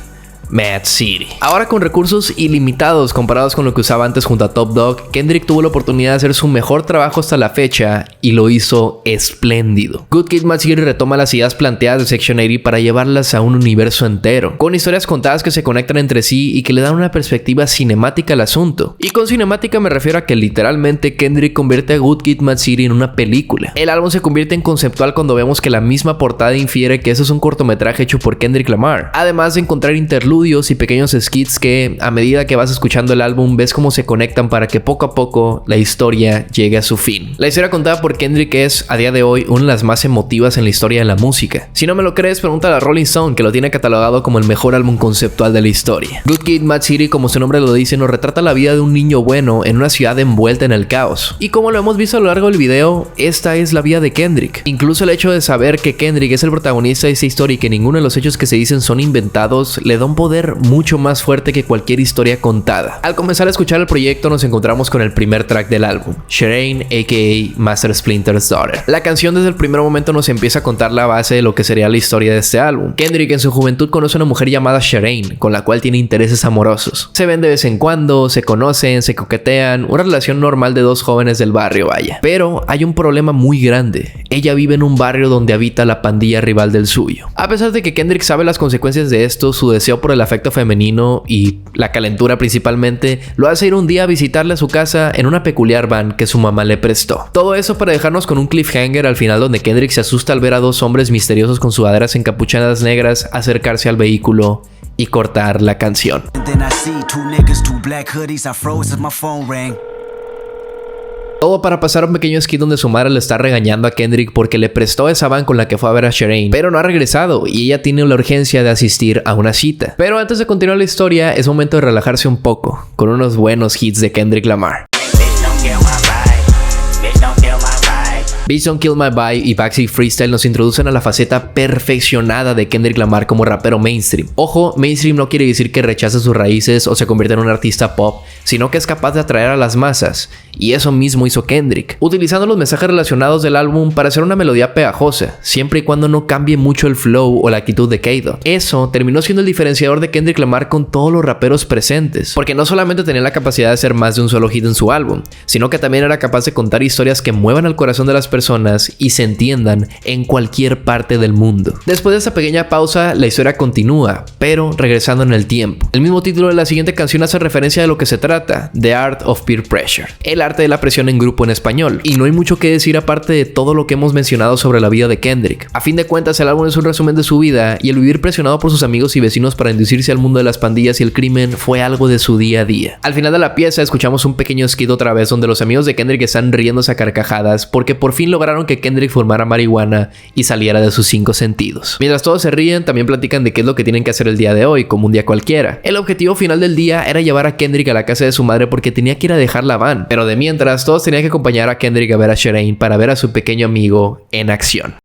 Mad City. Ahora con recursos ilimitados comparados con lo que usaba antes junto a Top Dawg, Kendrick tuvo la oportunidad de hacer su mejor trabajo hasta la fecha y lo hizo espléndido. Good Kid, Mad City retoma las ideas planteadas de Section 80 para llevarlas a un universo entero, con historias contadas que se conectan entre sí y que le dan una perspectiva cinemática al asunto. Y con cinemática me refiero a que literalmente Kendrick convierte a Good Kid, Mad City en una película. El álbum se convierte en conceptual cuando vemos que la misma portada infiere que eso es un cortometraje hecho por Kendrick Lamar, además de encontrar interludios y pequeños skits que a medida que vas escuchando el álbum ves cómo se conectan para que poco a poco la historia llegue a su fin. La historia contada por Kendrick es a día de hoy una de las más emotivas en la historia de la música. Si no me lo crees, pregúntale a Rolling Stone, que lo tiene catalogado como el mejor álbum conceptual de la historia. Good Kid, Mad City, como su nombre lo dice, nos retrata la vida de un niño bueno en una ciudad envuelta en el caos. Y como lo hemos visto a lo largo del video, esta es la vida de Kendrick. Incluso el hecho de saber que Kendrick es el protagonista de esta historia y que ninguno de los hechos que se dicen son inventados le da un poder mucho más fuerte que cualquier historia contada. Al comenzar a escuchar el proyecto nos encontramos con el primer track del álbum, Sherane aka Master Splinter's Daughter. La canción desde el primer momento nos empieza a contar la base de lo que sería la historia de este álbum. Kendrick en su juventud conoce a una mujer llamada Sherane, con la cual tiene intereses amorosos. Se ven de vez en cuando, se conocen, se coquetean, una relación normal de dos jóvenes del barrio, vaya. Pero hay un problema muy grande. Ella vive en un barrio donde habita la pandilla rival del suyo. A pesar de que Kendrick sabe las consecuencias de esto, su deseo por el afecto femenino y la calentura principalmente lo hace ir un día a visitarle a su casa en una peculiar van que su mamá le prestó. Todo eso para dejarnos con un cliffhanger al final donde Kendrick se asusta al ver a dos hombres misteriosos con sudaderas encapuchadas negras acercarse al vehículo y cortar la canción. Todo para pasar un pequeño skit donde su madre le está regañando a Kendrick porque le prestó esa van con la que fue a ver a Sherane, pero no ha regresado y ella tiene la urgencia de asistir a una cita. Pero antes de continuar la historia, es momento de relajarse un poco con unos buenos hits de Kendrick Lamar. Bitch Don't Kill My Vibe y Backseat Freestyle nos introducen a la faceta perfeccionada de Kendrick Lamar como rapero mainstream. Ojo, mainstream no quiere decir que rechace sus raíces o se convierta en un artista pop, sino que es capaz de atraer a las masas. Y eso mismo hizo Kendrick, utilizando los mensajes relacionados del álbum para hacer una melodía pegajosa, siempre y cuando no cambie mucho el flow o la actitud de K-Dot. Eso terminó siendo el diferenciador de Kendrick Lamar con todos los raperos presentes, porque no solamente tenía la capacidad de hacer más de un solo hit en su álbum, sino que también era capaz de contar historias que muevan al corazón de las personas y se entiendan en cualquier parte del mundo. Después de esta pequeña pausa, la historia continúa, pero regresando en el tiempo. El mismo título de la siguiente canción hace referencia a lo que se trata, The Art of Peer Pressure, el arte de la presión en grupo en español. Y no hay mucho que decir aparte de todo lo que hemos mencionado sobre la vida de Kendrick. A fin de cuentas, el álbum es un resumen de su vida y el vivir presionado por sus amigos y vecinos para inducirse al mundo de las pandillas y el crimen fue algo de su día a día. Al final de la pieza escuchamos un pequeño skit otra vez donde los amigos de Kendrick están riéndose a carcajadas porque por fin lograron que Kendrick fumara marihuana y saliera de sus 5 sentidos. Mientras todos se ríen, también platican de qué es lo que tienen que hacer el día de hoy, como un día cualquiera. El objetivo final del día era llevar a Kendrick a la casa de su madre porque tenía que ir a dejar la van, pero de mientras todos tenían que acompañar a Kendrick a ver a Sherane para ver a su pequeño amigo en acción.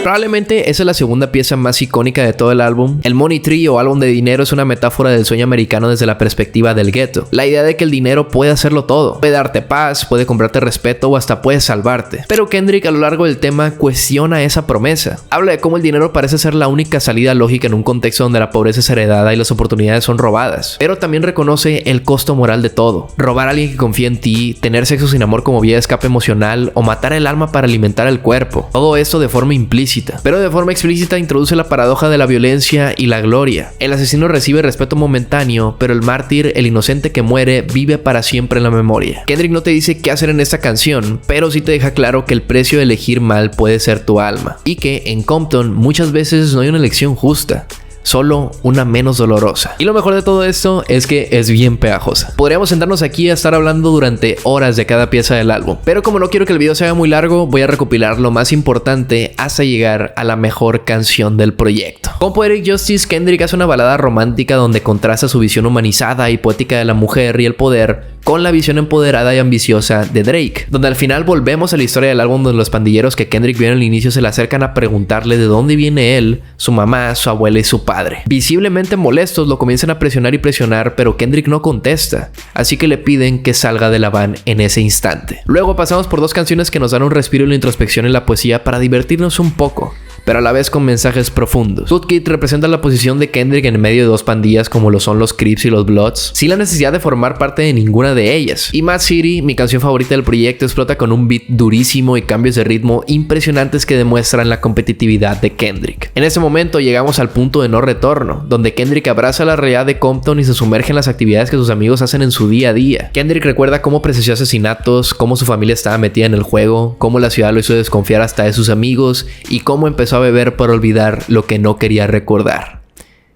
Probablemente esa es la segunda pieza más icónica de todo el álbum. El Money Tree o álbum de dinero es una metáfora del sueño americano desde la perspectiva del gueto. La idea de que el dinero puede hacerlo todo. Puede darte paz, puede comprarte respeto o hasta puede salvarte. Pero Kendrick a lo largo del tema cuestiona esa promesa. Habla de cómo el dinero parece ser la única salida lógica en un contexto donde la pobreza es heredada y las oportunidades son robadas. Pero también reconoce el costo moral de todo. Robar a alguien que confía en ti, tener sexo sin amor como vía de escape emocional o matar el alma para alimentar el cuerpo. Todo esto de forma implícita. Pero de forma explícita introduce la paradoja de la violencia y la gloria. El asesino recibe respeto momentáneo, pero el mártir, el inocente que muere, vive para siempre en la memoria. Kendrick no te dice qué hacer en esta canción, pero sí te deja claro que el precio de elegir mal puede ser tu alma. Y que en Compton muchas veces no hay una elección justa, solo una menos dolorosa. Y lo mejor de todo esto es que es bien pegajosa. Podríamos sentarnos aquí a estar hablando durante horas de cada pieza del álbum, pero como no quiero que el video se haga muy largo, voy a recopilar lo más importante hasta llegar a la mejor canción del proyecto. Con Poetic Justice, Kendrick hace una balada romántica donde contrasta su visión humanizada y poética de la mujer y el poder con la visión empoderada y ambiciosa de Drake, donde al final volvemos a la historia del álbum donde los pandilleros que Kendrick vio en el inicio se le acercan a preguntarle de dónde viene él, su mamá, su abuela y su padre. Visiblemente molestos lo comienzan a presionar y presionar, pero Kendrick no contesta, así que le piden que salga de la van en ese instante. Luego pasamos por dos canciones que nos dan un respiro en la introspección y la poesía para divertirnos un poco, pero a la vez con mensajes profundos. Good Kid representa la posición de Kendrick en medio de dos pandillas como lo son los Crips y los Bloods, sin la necesidad de formar parte de ninguna de ellas. Y Mad City, mi canción favorita del proyecto, explota con un beat durísimo y cambios de ritmo impresionantes que demuestran la competitividad de Kendrick. En ese momento llegamos al punto de no retorno, donde Kendrick abraza la realidad de Compton y se sumerge en las actividades que sus amigos hacen en su día a día. Kendrick recuerda cómo presenció asesinatos, cómo su familia estaba metida en el juego, cómo la ciudad lo hizo desconfiar hasta de sus amigos y cómo empezó a beber para olvidar lo que no quería recordar.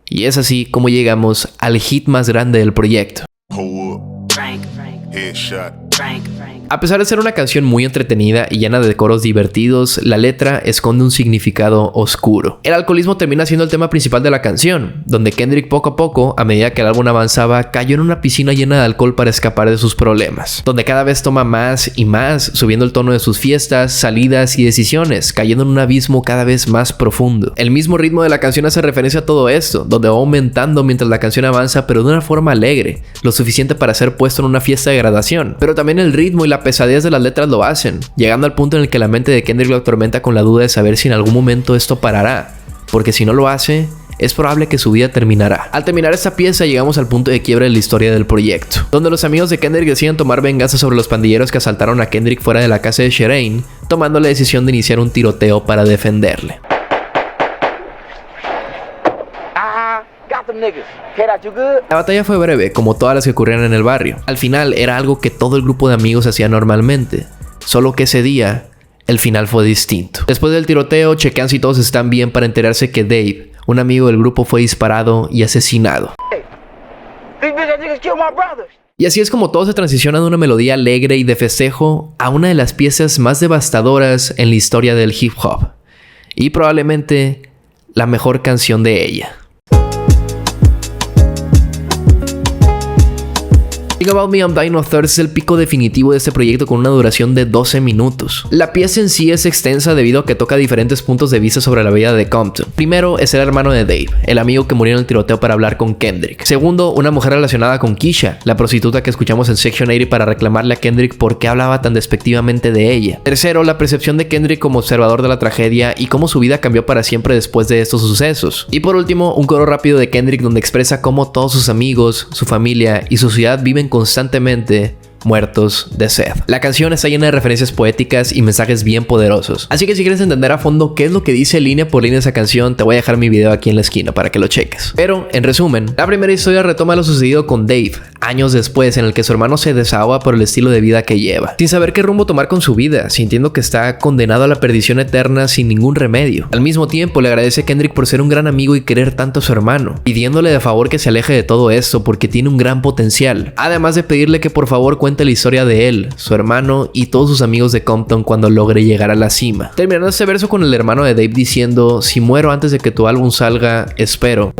Y es así como llegamos al hit más grande del proyecto. A pesar de ser una canción muy entretenida y llena de coros divertidos, la letra esconde un significado oscuro. El alcoholismo termina siendo el tema principal de la canción, donde Kendrick poco a poco, a medida que el álbum avanzaba, cayó en una piscina llena de alcohol para escapar de sus problemas, donde cada vez toma más y más, subiendo el tono de sus fiestas, salidas y decisiones, cayendo en un abismo cada vez más profundo. El mismo ritmo de la canción hace referencia a todo esto, donde va aumentando mientras la canción avanza, pero de una forma alegre, lo suficiente para ser puesto en una fiesta de graduación. Pero también el ritmo y la pesadez de las letras lo hacen, llegando al punto en el que la mente de Kendrick lo atormenta con la duda de saber si en algún momento esto parará, porque si no lo hace, es probable que su vida terminará. Al terminar esta pieza llegamos al punto de quiebre de la historia del proyecto, donde los amigos de Kendrick deciden tomar venganza sobre los pandilleros que asaltaron a Kendrick fuera de la casa de Sherane, tomando la decisión de iniciar un tiroteo para defenderle. La batalla fue breve, como todas las que ocurrían en el barrio. Al final era algo que todo el grupo de amigos hacía normalmente, solo que ese día el final fue distinto. Después del tiroteo chequean si todos están bien para enterarse que Dave, un amigo del grupo, fue disparado y asesinado. Y así es como todo se transiciona de una melodía alegre y de festejo a una de las piezas más devastadoras en la historia del hip hop, y probablemente la mejor canción de ella. Think About Me, I'm Dying of Thirst es el pico definitivo de este proyecto con una duración de 12 minutos. La pieza en sí es extensa debido a que toca diferentes puntos de vista sobre la vida de Compton. Primero es el hermano de Dave, el amigo que murió en el tiroteo para hablar con Kendrick. Segundo, una mujer relacionada con Keisha, la prostituta que escuchamos en Section 80 para reclamarle a Kendrick por qué hablaba tan despectivamente de ella. Tercero, la percepción de Kendrick como observador de la tragedia y cómo su vida cambió para siempre después de estos sucesos. Y por último, un coro rápido de Kendrick donde expresa cómo todos sus amigos, su familia y su ciudad viven constantemente muertos de sed. La canción está llena de referencias poéticas y mensajes bien poderosos, así que si quieres entender a fondo qué es lo que dice línea por línea esa canción, te voy a dejar mi video aquí en la esquina para que lo cheques. Pero en resumen, la primera historia retoma lo sucedido con Dave años después, en el que su hermano se desahoga por el estilo de vida que lleva, sin saber qué rumbo tomar con su vida, sintiendo que está condenado a la perdición eterna sin ningún remedio. Al mismo tiempo le agradece a Kendrick por ser un gran amigo y querer tanto a su hermano, pidiéndole de favor que se aleje de todo esto porque tiene un gran potencial, además de pedirle que por favor cuente la historia de él, su hermano y todos sus amigos de Compton cuando logre llegar a la cima. Terminando este verso con el hermano de Dave diciendo: si muero antes de que tu álbum salga, espero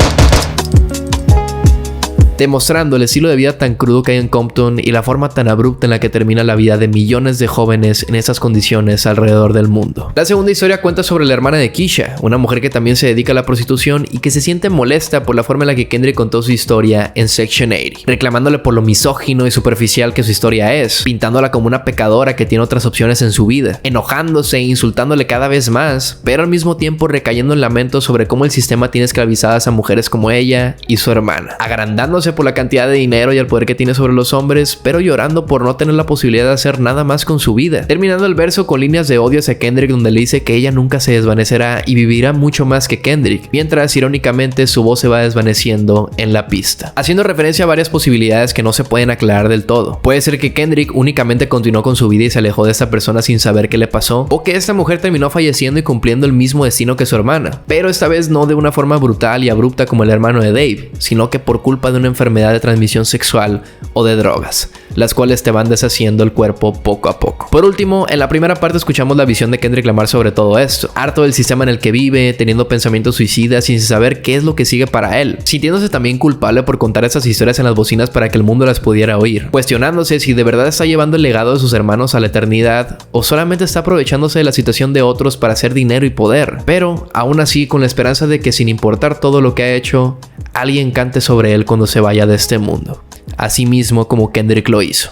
demostrando el estilo de vida tan crudo que hay en Compton y la forma tan abrupta en la que termina la vida de millones de jóvenes en esas condiciones alrededor del mundo. La segunda historia cuenta sobre la hermana de Keisha, una mujer que también se dedica a la prostitución y que se siente molesta por la forma en la que Kendrick contó su historia en Section 80, reclamándole por lo misógino y superficial que su historia es, pintándola como una pecadora que tiene otras opciones en su vida, enojándose e insultándole cada vez más, pero al mismo tiempo recayendo en lamentos sobre cómo el sistema tiene esclavizadas a mujeres como ella y su hermana, agrandándose por la cantidad de dinero y el poder que tiene sobre los hombres, pero llorando por no tener la posibilidad de hacer nada más con su vida, terminando el verso con líneas de odio hacia Kendrick donde le dice que ella nunca se desvanecerá y vivirá mucho más que Kendrick, mientras irónicamente su voz se va desvaneciendo en la pista, haciendo referencia a varias posibilidades que no se pueden aclarar del todo. Puede ser que Kendrick únicamente continuó con su vida y se alejó de esta persona sin saber qué le pasó, o que esta mujer terminó falleciendo y cumpliendo el mismo destino que su hermana, pero esta vez no de una forma brutal y abrupta como el hermano de Dave, sino que por culpa de una enfermedad de transmisión sexual o de drogas, las cuales te van deshaciendo el cuerpo poco a poco. Por último, en la primera parte escuchamos la visión de Kendrick Lamar sobre todo esto, harto del sistema en el que vive, teniendo pensamientos suicidas sin saber qué es lo que sigue para él, sintiéndose también culpable por contar esas historias en las bocinas para que el mundo las pudiera oír, cuestionándose si de verdad está llevando el legado de sus hermanos a la eternidad o solamente está aprovechándose de la situación de otros para hacer dinero y poder, pero aún así con la esperanza de que sin importar todo lo que ha hecho, alguien cante sobre él cuando se vaya de este mundo, así mismo como Kendrick lo hizo.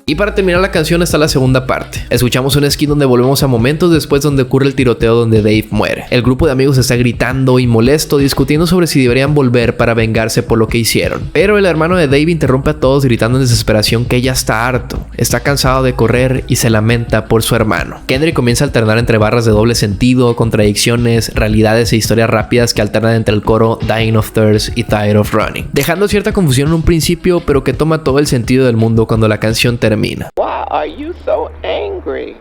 Y para terminar la canción está la segunda parte. Escuchamos un skit donde volvemos a momentos después donde ocurre el tiroteo donde Dave muere. El grupo de amigos está gritando y molesto, discutiendo sobre si deberían volver para vengarse por lo que hicieron. Pero el hermano de Dave interrumpe a todos gritando en desesperación que ya está harto, está cansado de correr y se lamenta por su hermano. Kendrick comienza a alternar entre barras de doble sentido, contradicciones, realidades e historias rápidas que alternan entre el coro Dying of Thirst y Tired of Running, dejando cierta confusión en un principio, pero que toma todo el sentido del mundo cuando la canción termina. Why are you so angry?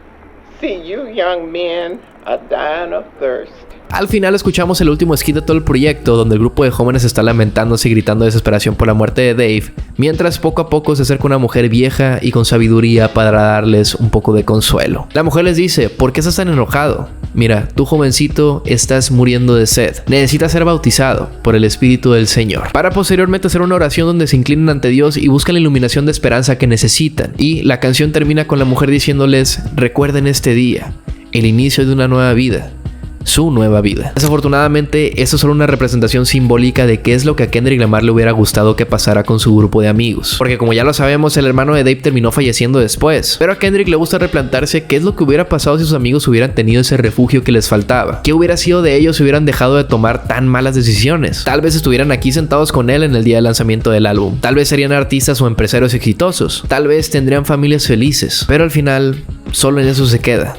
See, you young men are dying of thirst. Al final escuchamos el último skit de todo el proyecto, donde el grupo de jóvenes está lamentándose y gritando de desesperación por la muerte de Dave, mientras poco a poco se acerca una mujer vieja y con sabiduría para darles un poco de consuelo. La mujer les dice: ¿por qué estás tan enojado? Mira, tú jovencito estás muriendo de sed. Necesitas ser bautizado por el Espíritu del Señor. Para posteriormente hacer una oración donde se inclinan ante Dios y buscan la iluminación de esperanza que necesitan. Y la canción termina con la mujer diciéndoles: recuerden este día, el inicio de una nueva vida. Su nueva vida. Desafortunadamente, esto es solo una representación simbólica de qué es lo que a Kendrick Lamar le hubiera gustado que pasara con su grupo de amigos. Porque como ya lo sabemos, el hermano de Dave terminó falleciendo después. Pero a Kendrick le gusta replantearse qué es lo que hubiera pasado si sus amigos hubieran tenido ese refugio que les faltaba. ¿Qué hubiera sido de ellos si hubieran dejado de tomar tan malas decisiones? Tal vez estuvieran aquí sentados con él en el día del lanzamiento del álbum. Tal vez serían artistas o empresarios exitosos. Tal vez tendrían familias felices. Pero al final, solo en eso se queda.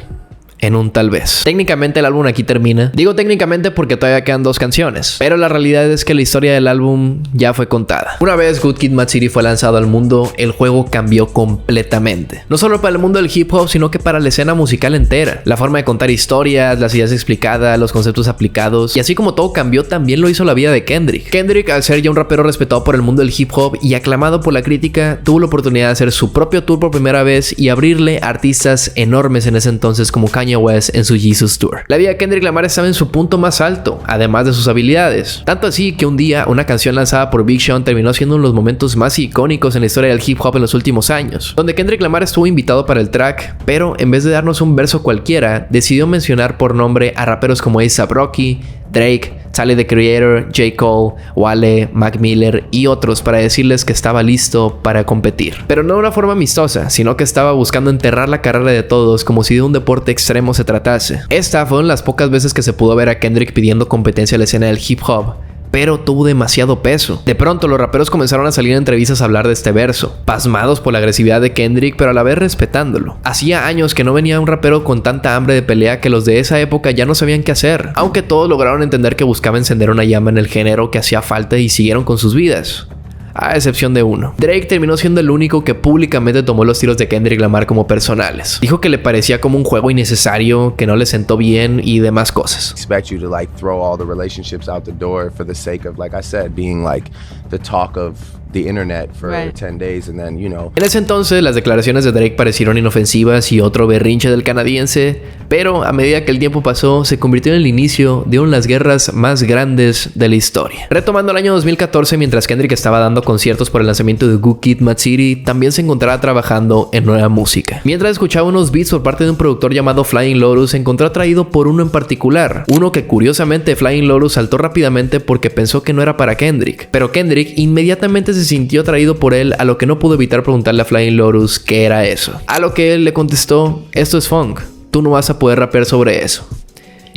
En un tal vez. Técnicamente el álbum aquí termina. Digo técnicamente porque todavía quedan 2 canciones, pero la realidad es que la historia del álbum ya fue contada. Una vez Good Kid, Mad City fue lanzado al mundo, el juego cambió completamente. No solo para el mundo del hip hop, sino que para la escena musical entera. La forma de contar historias, las ideas explicadas, los conceptos aplicados, y así como todo cambió, también lo hizo la vida de Kendrick. Kendrick, al ser ya un rapero respetado por el mundo del hip hop y aclamado por la crítica, tuvo la oportunidad de hacer su propio tour por primera vez y abrirle a artistas enormes en ese entonces como Kanye West en su Jesus Tour. La vida de Kendrick Lamar estaba en su punto más alto, además de sus habilidades. Tanto así que un día una canción lanzada por Big Sean terminó siendo uno de los momentos más icónicos en la historia del hip hop en los últimos años, donde Kendrick Lamar estuvo invitado para el track, pero en vez de darnos un verso cualquiera, decidió mencionar por nombre a raperos como A$AP Rocky, Drake, Tyler the Creator, J. Cole, Wale, Mac Miller y otros para decirles que estaba listo para competir. Pero no de una forma amistosa, sino que estaba buscando enterrar la carrera de todos como si de un deporte extremo se tratase. Esta fue una de las pocas veces que se pudo ver a Kendrick pidiendo competencia a la escena del hip hop, pero tuvo demasiado peso. De pronto los raperos comenzaron a salir en entrevistas a hablar de este verso, pasmados por la agresividad de Kendrick, pero a la vez respetándolo. Hacía años que no venía un rapero con tanta hambre de pelea que los de esa época ya no sabían qué hacer, aunque todos lograron entender que buscaba encender una llama en el género que hacía falta y siguieron con sus vidas. A excepción de uno. Drake terminó siendo el único que públicamente tomó los tiros de Kendrick Lamar como personales. Dijo que le parecía como un juego innecesario, que no le sentó bien y demás cosas. Expect you to like throw all the relationships out the door for the sake of, like I said, being like the talk of the internet for 10 days and then, you know. En ese entonces las declaraciones de Drake parecieron inofensivas y otro berrinche del canadiense, pero a medida que el tiempo pasó, se convirtió en el inicio de una de las guerras más grandes de la historia. Retomando el año 2014, mientras Kendrick estaba dando conciertos por el lanzamiento de Good Kid, Mad City, también se encontraba trabajando en nueva música. Mientras escuchaba unos beats por parte de un productor llamado Flying Lotus, se encontró atraído por uno en particular, uno que curiosamente Flying Lotus saltó rápidamente porque pensó que no era para Kendrick, pero Kendrick inmediatamente se sintió atraído por él, a lo que no pudo evitar preguntarle a Flying Lotus qué era eso, a lo que él le contestó: esto es funk, tú no vas a poder rapear sobre eso.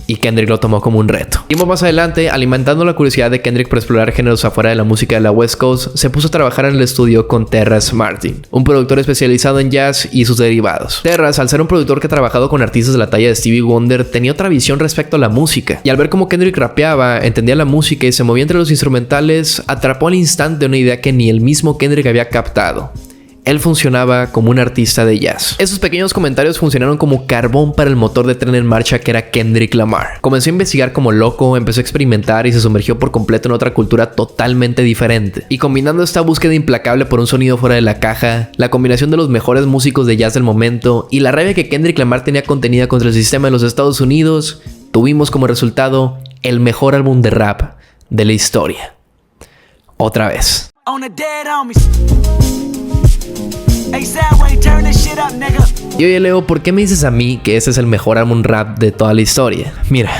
Y Kendrick lo tomó como un reto. Tiempo más adelante, alimentando la curiosidad de Kendrick por explorar géneros afuera de la música de la West Coast, se puso a trabajar en el estudio con Terrace Martin, un productor especializado en jazz y sus derivados. Terrace, al ser un productor que ha trabajado con artistas de la talla de Stevie Wonder, tenía otra visión respecto a la música, y al ver cómo Kendrick rapeaba, entendía la música y se movía entre los instrumentales, atrapó al instante una idea que ni el mismo Kendrick había captado. Él funcionaba como un artista de jazz. Esos pequeños comentarios funcionaron como carbón para el motor de tren en marcha que era Kendrick Lamar. Comenzó a investigar como loco, empezó a experimentar y se sumergió por completo en otra cultura totalmente diferente. Y combinando esta búsqueda implacable por un sonido fuera de la caja, la combinación de los mejores músicos de jazz del momento y la rabia que Kendrick Lamar tenía contenida contra el sistema de los Estados Unidos, tuvimos como resultado el mejor álbum de rap de la historia. Otra vez. Y oye, Leo, ¿por qué me dices a mí que ese es el mejor álbum rap de toda la historia? Mira,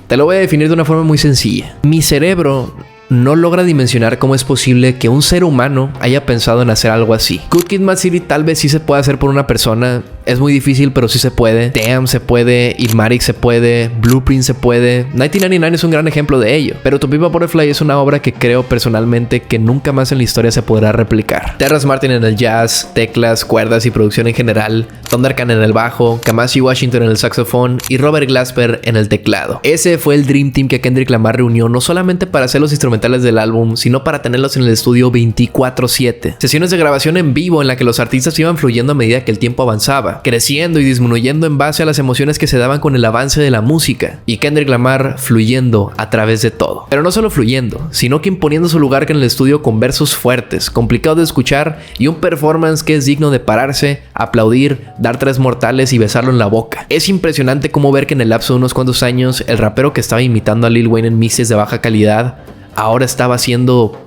te lo voy a definir de una forma muy sencilla. Mi cerebro no logra dimensionar cómo es posible que un ser humano haya pensado en hacer algo así. Good Kid, Mad City tal vez sí se puede hacer por una persona. Es muy difícil, pero sí se puede. Damn se puede. Illmatic se puede. Blueprint se puede. 1999 es un gran ejemplo de ello. Pero To Pimp a Butterfly es una obra que creo personalmente que nunca más en la historia se podrá replicar. Terrace Martin en el jazz, teclas, cuerdas y producción en general. Thundercat en el bajo. Kamasi Washington en el saxofón. Y Robert Glasper en el teclado. Ese fue el Dream Team que Kendrick Lamar reunió no solamente para hacer los instrumentales del álbum, sino para tenerlos en el estudio 24/7. Sesiones de grabación en vivo en la que los artistas iban fluyendo a medida que el tiempo avanzaba, creciendo y disminuyendo en base a las emociones que se daban con el avance de la música, y Kendrick Lamar fluyendo a través de todo. Pero no solo fluyendo, sino que imponiendo su lugar en el estudio con versos fuertes, complicados de escuchar y un performance que es digno de pararse, aplaudir, dar tres mortales y besarlo en la boca. Es impresionante cómo ver que en el lapso de unos cuantos años, el rapero que estaba imitando a Lil Wayne en mixes de baja calidad ahora estaba haciendo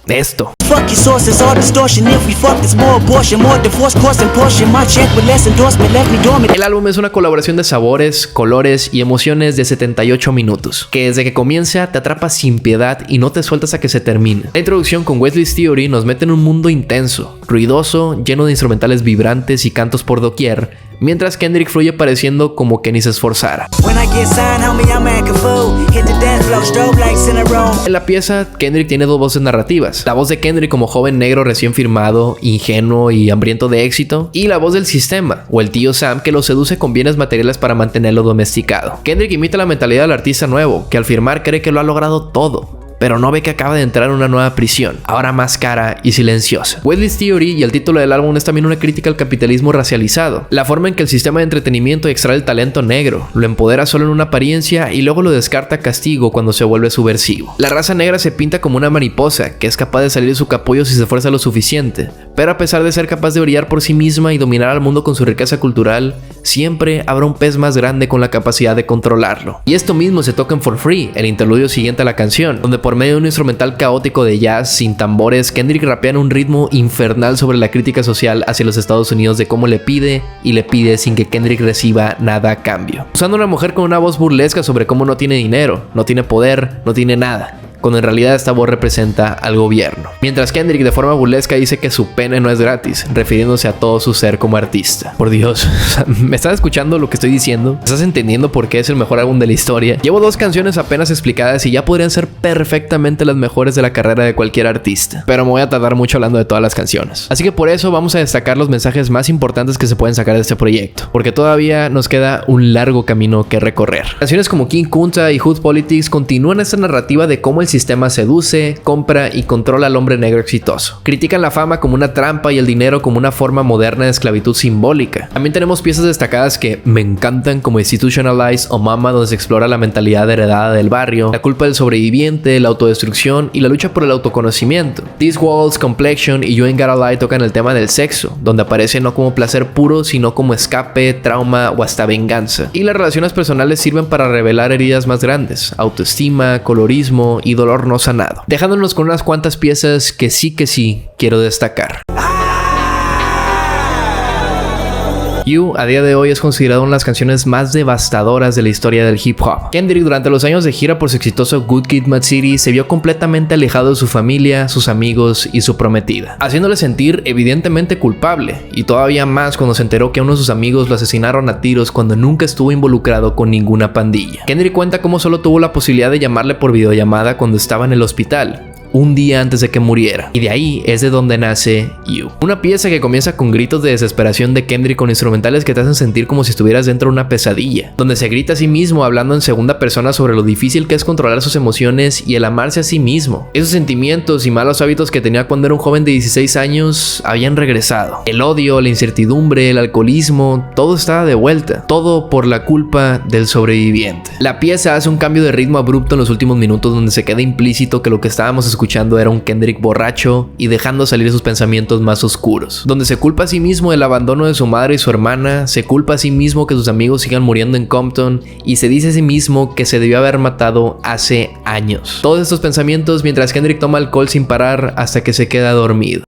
esto. El álbum es una colaboración de sabores, colores y emociones de 78 minutos, que desde que comienza te atrapa sin piedad y no te sueltas a que se termine. La introducción con Wesley's Theory nos mete en un mundo intenso, ruidoso, lleno de instrumentales vibrantes y cantos por doquier, mientras Kendrick fluye pareciendo como que ni se esforzara. En la pieza, Kendrick tiene dos voces narrativas. La voz de Kendrick como joven negro recién firmado, ingenuo y hambriento de éxito, y la voz del sistema, o el tío Sam que lo seduce con bienes materiales para mantenerlo domesticado. Kendrick imita la mentalidad del artista nuevo, que al firmar cree que lo ha logrado todo, pero no ve que acaba de entrar en una nueva prisión, ahora más cara y silenciosa. Wesley's Theory y el título del álbum es también una crítica al capitalismo racializado, la forma en que el sistema de entretenimiento extrae el talento negro, lo empodera solo en una apariencia y luego lo descarta a castigo cuando se vuelve subversivo. La raza negra se pinta como una mariposa que es capaz de salir de su capullo si se esfuerza lo suficiente, pero a pesar de ser capaz de brillar por sí misma y dominar al mundo con su riqueza cultural, siempre habrá un pez más grande con la capacidad de controlarlo. Y esto mismo se toca en For Free, el interludio siguiente a la canción, donde por medio de un instrumental caótico de jazz sin tambores, Kendrick rapea en un ritmo infernal sobre la crítica social hacia los Estados Unidos de cómo le pide y le pide sin que Kendrick reciba nada a cambio. Usando a una mujer con una voz burlesca sobre cómo no tiene dinero, no tiene poder, no tiene nada, cuando en realidad esta voz representa al gobierno. Mientras Kendrick de forma burlesca dice que su pene no es gratis, refiriéndose a todo su ser como artista. Por Dios, ¿me estás escuchando lo que estoy diciendo? ¿Estás entendiendo por qué es el mejor álbum de la historia? Llevo 2 canciones apenas explicadas y ya podrían ser perfectamente las mejores de la carrera de cualquier artista, pero me voy a tardar mucho hablando de todas las canciones. Así que por eso vamos a destacar los mensajes más importantes que se pueden sacar de este proyecto, porque todavía nos queda un largo camino que recorrer. Canciones como King Kunta y Hood Politics continúan esta narrativa de cómo el sistema seduce, compra y controla al hombre negro exitoso. Critican la fama como una trampa y el dinero como una forma moderna de esclavitud simbólica. También tenemos piezas destacadas que me encantan, como Institutionalized o Mama, donde se explora la mentalidad heredada del barrio, la culpa del sobreviviente, la autodestrucción y la lucha por el autoconocimiento. These Walls, Complexion y You Ain't Gotta Lie tocan el tema del sexo, donde aparece no como placer puro, sino como escape, trauma o hasta venganza. Y las relaciones personales sirven para revelar heridas más grandes, autoestima, colorismo y dolor no sanado. Dejándonos con unas cuantas piezas que sí quiero destacar. You a día de hoy es considerado una de las canciones más devastadoras de la historia del hip hop. Kendrick, durante los años de gira por su exitoso Good Kid, Mad City, se vio completamente alejado de su familia, sus amigos y su prometida, haciéndole sentir evidentemente culpable, y todavía más cuando se enteró que a uno de sus amigos lo asesinaron a tiros cuando nunca estuvo involucrado con ninguna pandilla. Kendrick cuenta cómo solo tuvo la posibilidad de llamarle por videollamada cuando estaba en el hospital, un día antes de que muriera, y de ahí es de donde nace You, una pieza que comienza con gritos de desesperación de Kendrick con instrumentales que te hacen sentir como si estuvieras dentro de una pesadilla, donde se grita a sí mismo hablando en segunda persona sobre lo difícil que es controlar sus emociones y el amarse a sí mismo. Esos sentimientos y malos hábitos que tenía cuando era un joven de 16 años habían regresado. El odio, la incertidumbre, el alcoholismo, todo estaba de vuelta, todo por la culpa del sobreviviente. La pieza hace un cambio de ritmo abrupto en los últimos minutos, donde se queda implícito que lo que estábamos escuchando era un Kendrick borracho y dejando salir sus pensamientos más oscuros, donde se culpa a sí mismo del abandono de su madre y su hermana, se culpa a sí mismo que sus amigos sigan muriendo en Compton y se dice a sí mismo que se debió haber matado hace años. Todos estos pensamientos mientras Kendrick toma alcohol sin parar hasta que se queda dormido.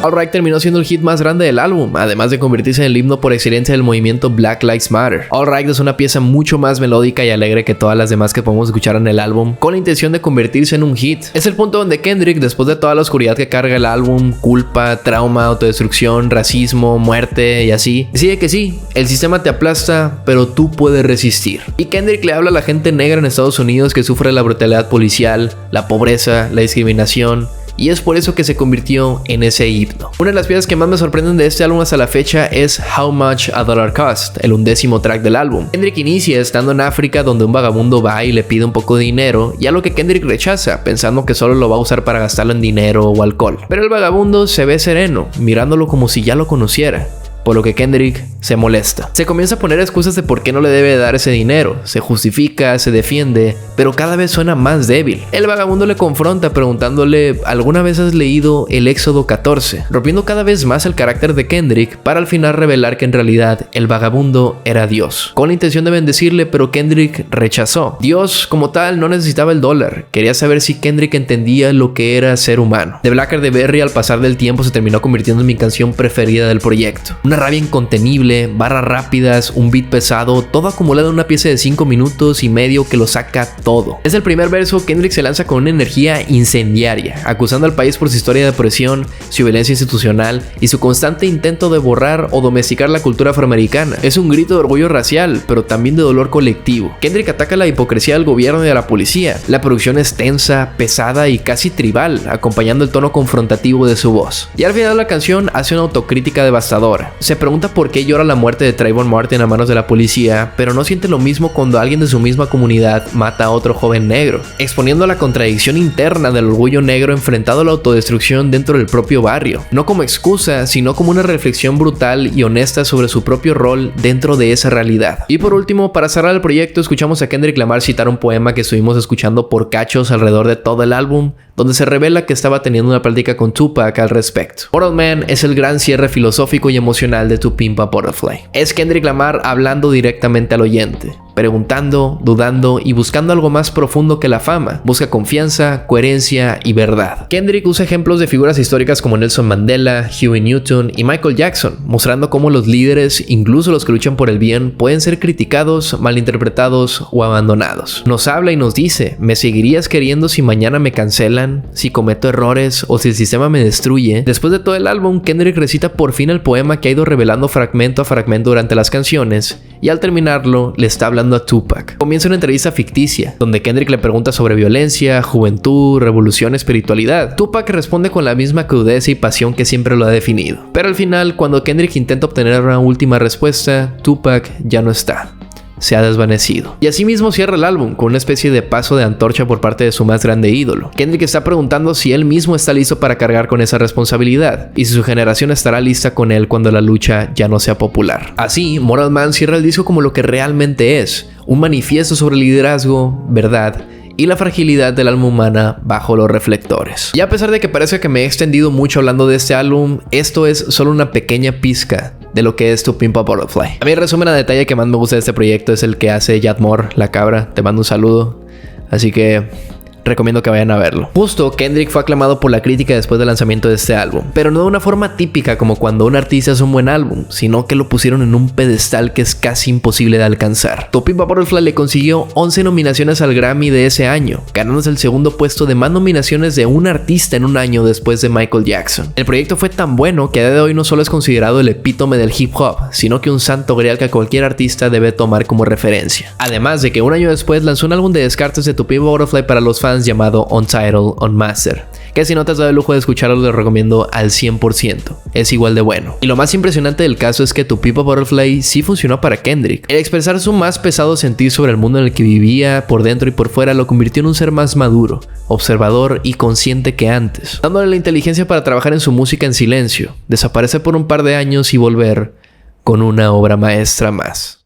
Alright terminó siendo el hit más grande del álbum, además de convertirse en el himno por excelencia del movimiento Black Lives Matter. Alright es una pieza mucho más melódica y alegre que todas las demás que podemos escuchar en el álbum, con la intención de convertirse en un hit. Es el punto donde Kendrick, después de toda la oscuridad que carga el álbum, culpa, trauma, autodestrucción, racismo, muerte y así, decide que sí, el sistema te aplasta, pero tú puedes resistir. Y Kendrick le habla a la gente negra en Estados Unidos que sufre la brutalidad policial, la pobreza, la discriminación, y es por eso que se convirtió en ese himno. Una de las piezas que más me sorprenden de este álbum hasta la fecha es How Much a Dollar Cost, el 11º track del álbum. Kendrick inicia estando en África, donde un vagabundo va y le pide un poco de dinero, y algo que Kendrick rechaza, pensando que solo lo va a usar para gastarlo en dinero o alcohol. Pero el vagabundo se ve sereno, mirándolo como si ya lo conociera, por lo que Kendrick se molesta. Se comienza a poner excusas de por qué no le debe dar ese dinero, se justifica, se defiende, pero cada vez suena más débil. El vagabundo le confronta preguntándole: ¿alguna vez has leído el Éxodo 14? Rompiendo cada vez más el carácter de Kendrick para al final revelar que en realidad el vagabundo era Dios, con la intención de bendecirle, pero Kendrick rechazó. Dios como tal no necesitaba el dólar, quería saber si Kendrick entendía lo que era ser humano. The Blacker de Berry al pasar del tiempo se terminó convirtiendo en mi canción preferida del proyecto. Una rabia incontenible, barras rápidas, un beat pesado, todo acumulado en una pieza de 5 minutos y medio que lo saca todo. Es el primer verso. Kendrick se lanza con una energía incendiaria, acusando al país por su historia de opresión, su violencia institucional y su constante intento de borrar o domesticar la cultura afroamericana. Es un grito de orgullo racial, pero también de dolor colectivo. Kendrick ataca la hipocresía del gobierno y de la policía. La producción es tensa, pesada y casi tribal, acompañando el tono confrontativo de su voz. Y al final de la canción hace una autocrítica devastadora. Se pregunta por qué llora la muerte de Trayvon Martin a manos de la policía, pero no siente lo mismo cuando alguien de su misma comunidad mata a otro joven negro, exponiendo la contradicción interna del orgullo negro enfrentado a la autodestrucción dentro del propio barrio, no como excusa, sino como una reflexión brutal y honesta sobre su propio rol dentro de esa realidad. Y por último, para cerrar el proyecto, escuchamos a Kendrick Lamar citar un poema que estuvimos escuchando por cachos alrededor de todo el álbum, donde se revela que estaba teniendo una plática con Tupac al respecto. Portal Man es el gran cierre filosófico y emocional de To Pimp a Butterfly. Es Kendrick Lamar hablando directamente al oyente, preguntando, dudando y buscando algo más profundo que la fama. Busca confianza, coherencia y verdad. Kendrick usa ejemplos de figuras históricas como Nelson Mandela, Huey Newton y Michael Jackson, mostrando cómo los líderes, incluso los que luchan por el bien, pueden ser criticados, malinterpretados o abandonados. Nos habla y nos dice: ¿me seguirías queriendo si mañana me cancelan? Si cometo errores o si el sistema me destruye. Después de todo el álbum, Kendrick recita por fin el poema que ha ido revelando fragmento a fragmento durante las canciones, y al terminarlo le está hablando a Tupac. Comienza una entrevista ficticia, donde Kendrick le pregunta sobre violencia, juventud, revolución, espiritualidad. Tupac responde con la misma crudeza y pasión que siempre lo ha definido. Pero al final, cuando Kendrick intenta obtener una última respuesta, Tupac ya no está. Se ha desvanecido. Y así mismo cierra el álbum con una especie de paso de antorcha por parte de su más grande ídolo. Kendrick está preguntando si él mismo está listo para cargar con esa responsabilidad y si su generación estará lista con él cuando la lucha ya no sea popular. Así, Moral Man cierra el disco como lo que realmente es, un manifiesto sobre el liderazgo, verdad y la fragilidad del alma humana bajo los reflectores. Y a pesar de que parece que me he extendido mucho hablando de este álbum, esto es solo una pequeña pizca de lo que es To Pimp a Butterfly. A mí el resumen a detalle que más me gusta de este proyecto es el que hace Yadmor, la cabra. Te mando un saludo. Así que recomiendo que vayan a verlo. Justo, Kendrick fue aclamado por la crítica después del lanzamiento de este álbum, pero no de una forma típica como cuando un artista hace un buen álbum, sino que lo pusieron en un pedestal que es casi imposible de alcanzar. To Pimp a Butterfly le consiguió 11 nominaciones al Grammy de ese año, ganándose el segundo puesto de más nominaciones de un artista en un año después de Michael Jackson. El proyecto fue tan bueno que a día de hoy no solo es considerado el epítome del hip hop, sino que un santo grial que cualquier artista debe tomar como referencia. Además de que un año después lanzó un álbum de descartes de To Pimp a Butterfly para los fans llamado Untitled Unmastered, que si no te has dado el lujo de escucharlo lo recomiendo al 100%, es igual de bueno. Y lo más impresionante del caso es que To Pimp a Butterfly sí funcionó para Kendrick. El expresar su más pesado sentir sobre el mundo en el que vivía por dentro y por fuera lo convirtió en un ser más maduro, observador y consciente que antes, dándole la inteligencia para trabajar en su música en silencio, desaparecer por un par de años y volver con una obra maestra más.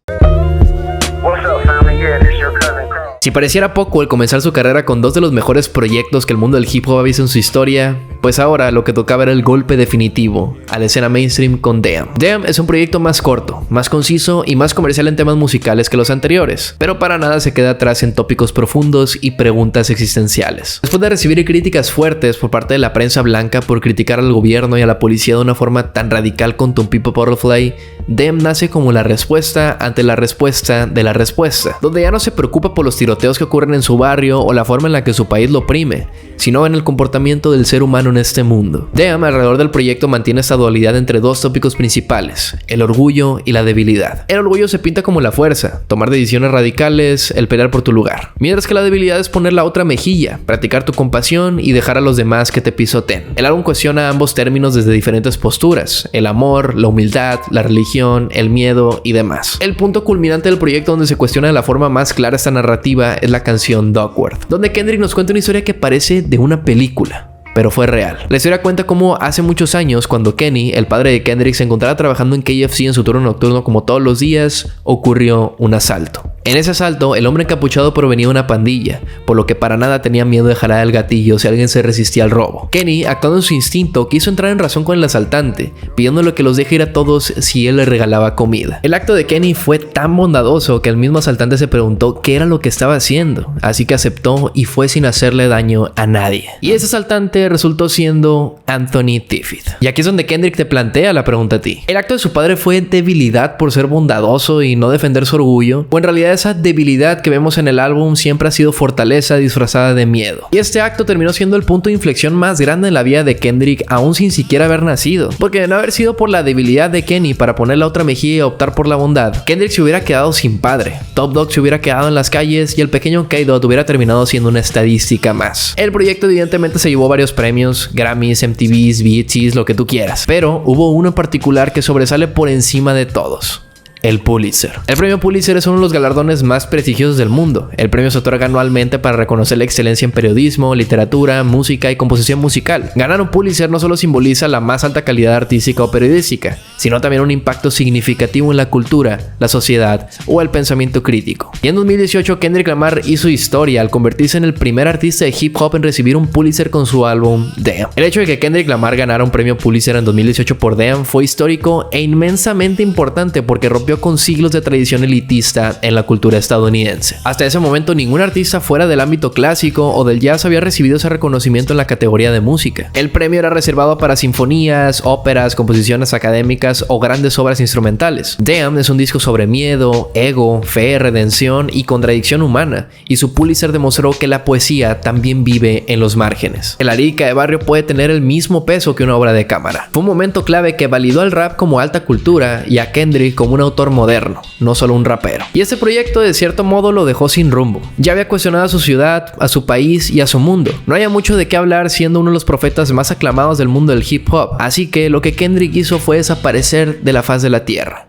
Si pareciera poco el comenzar su carrera con dos de los mejores proyectos que el mundo del hip hop ha visto en su historia, pues ahora lo que tocaba era el golpe definitivo a la escena mainstream con Damn. Damn es un proyecto más corto, más conciso y más comercial en temas musicales que los anteriores, pero para nada se queda atrás en tópicos profundos y preguntas existenciales. Después de recibir críticas fuertes por parte de la prensa blanca por criticar al gobierno y a la policía de una forma tan radical con To Pimp a Butterfly, Damn nace como la respuesta ante la respuesta de la respuesta, donde ya no se preocupa por los tiroteos que ocurren en su barrio o la forma en la que su país lo oprime, sino en el comportamiento del ser humano en este mundo. Damn, alrededor del proyecto, mantiene esta dualidad entre dos tópicos principales, el orgullo y la debilidad. El orgullo se pinta como la fuerza, tomar decisiones radicales, el pelear por tu lugar, mientras que la debilidad es poner la otra mejilla, practicar tu compasión y dejar a los demás que te pisoteen. El álbum cuestiona ambos términos desde diferentes posturas, el amor, la humildad, la religión, el miedo y demás. El punto culminante del proyecto donde se cuestiona de la forma más clara esta narrativa es la canción Duckworth, donde Kendrick nos cuenta una historia que parece de una película, pero fue real. La historia cuenta cómo hace muchos años, cuando Kenny, el padre de Kendrick, se encontraba trabajando en KFC en su turno nocturno como todos los días, ocurrió un asalto. En ese asalto, el hombre encapuchado provenía de una pandilla, por lo que para nada tenía miedo de jalar el gatillo si alguien se resistía al robo. Kenny, actuando en su instinto, quiso entrar en razón con el asaltante, pidiéndole que los deje ir a todos si él le regalaba comida. El acto de Kenny fue tan bondadoso que el mismo asaltante se preguntó qué era lo que estaba haciendo, así que aceptó y fue sin hacerle daño a nadie. Y ese asaltante resultó siendo Anthony Tiffith. Y aquí es donde Kendrick te plantea la pregunta a ti. ¿El acto de su padre fue debilidad por ser bondadoso y no defender su orgullo? ¿O en realidad esa debilidad que vemos en el álbum siempre ha sido fortaleza disfrazada de miedo? Y este acto terminó siendo el punto de inflexión más grande en la vida de Kendrick, aún sin siquiera haber nacido. Porque de no haber sido por la debilidad de Kenny para poner la otra mejilla y optar por la bondad, Kendrick se hubiera quedado sin padre, Top Dawg se hubiera quedado en las calles y el pequeño K-Dot hubiera terminado siendo una estadística más. El proyecto evidentemente se llevó varios premios, Grammys, MTVs, BETs, lo que tú quieras, pero hubo uno en particular que sobresale por encima de todos: el Pulitzer. El premio Pulitzer es uno de los galardones más prestigiosos del mundo. El premio se otorga anualmente para reconocer la excelencia en periodismo, literatura, música y composición musical. Ganar un Pulitzer no solo simboliza la más alta calidad artística o periodística, sino también un impacto significativo en la cultura, la sociedad o el pensamiento crítico. Y en 2018 Kendrick Lamar hizo historia al convertirse en el primer artista de hip hop en recibir un Pulitzer con su álbum Damn. El hecho de que Kendrick Lamar ganara un premio Pulitzer en 2018 por Damn fue histórico e inmensamente importante porque rompió con siglos de tradición elitista en la cultura estadounidense. Hasta ese momento ningún artista fuera del ámbito clásico o del jazz había recibido ese reconocimiento en la categoría de música. El premio era reservado para sinfonías, óperas, composiciones académicas o grandes obras instrumentales. Damn es un disco sobre miedo, ego, fe, redención y contradicción humana, y su Pulitzer demostró que la poesía también vive en los márgenes. La lírica de barrio puede tener el mismo peso que una obra de cámara. Fue un momento clave que validó al rap como alta cultura y a Kendrick como un autor cantautor moderno, no solo un rapero. Y este proyecto de cierto modo lo dejó sin rumbo. Ya había cuestionado a su ciudad, a su país y a su mundo. No había mucho de qué hablar siendo uno de los profetas más aclamados del mundo del hip hop, así que lo que Kendrick hizo fue desaparecer de la faz de la tierra.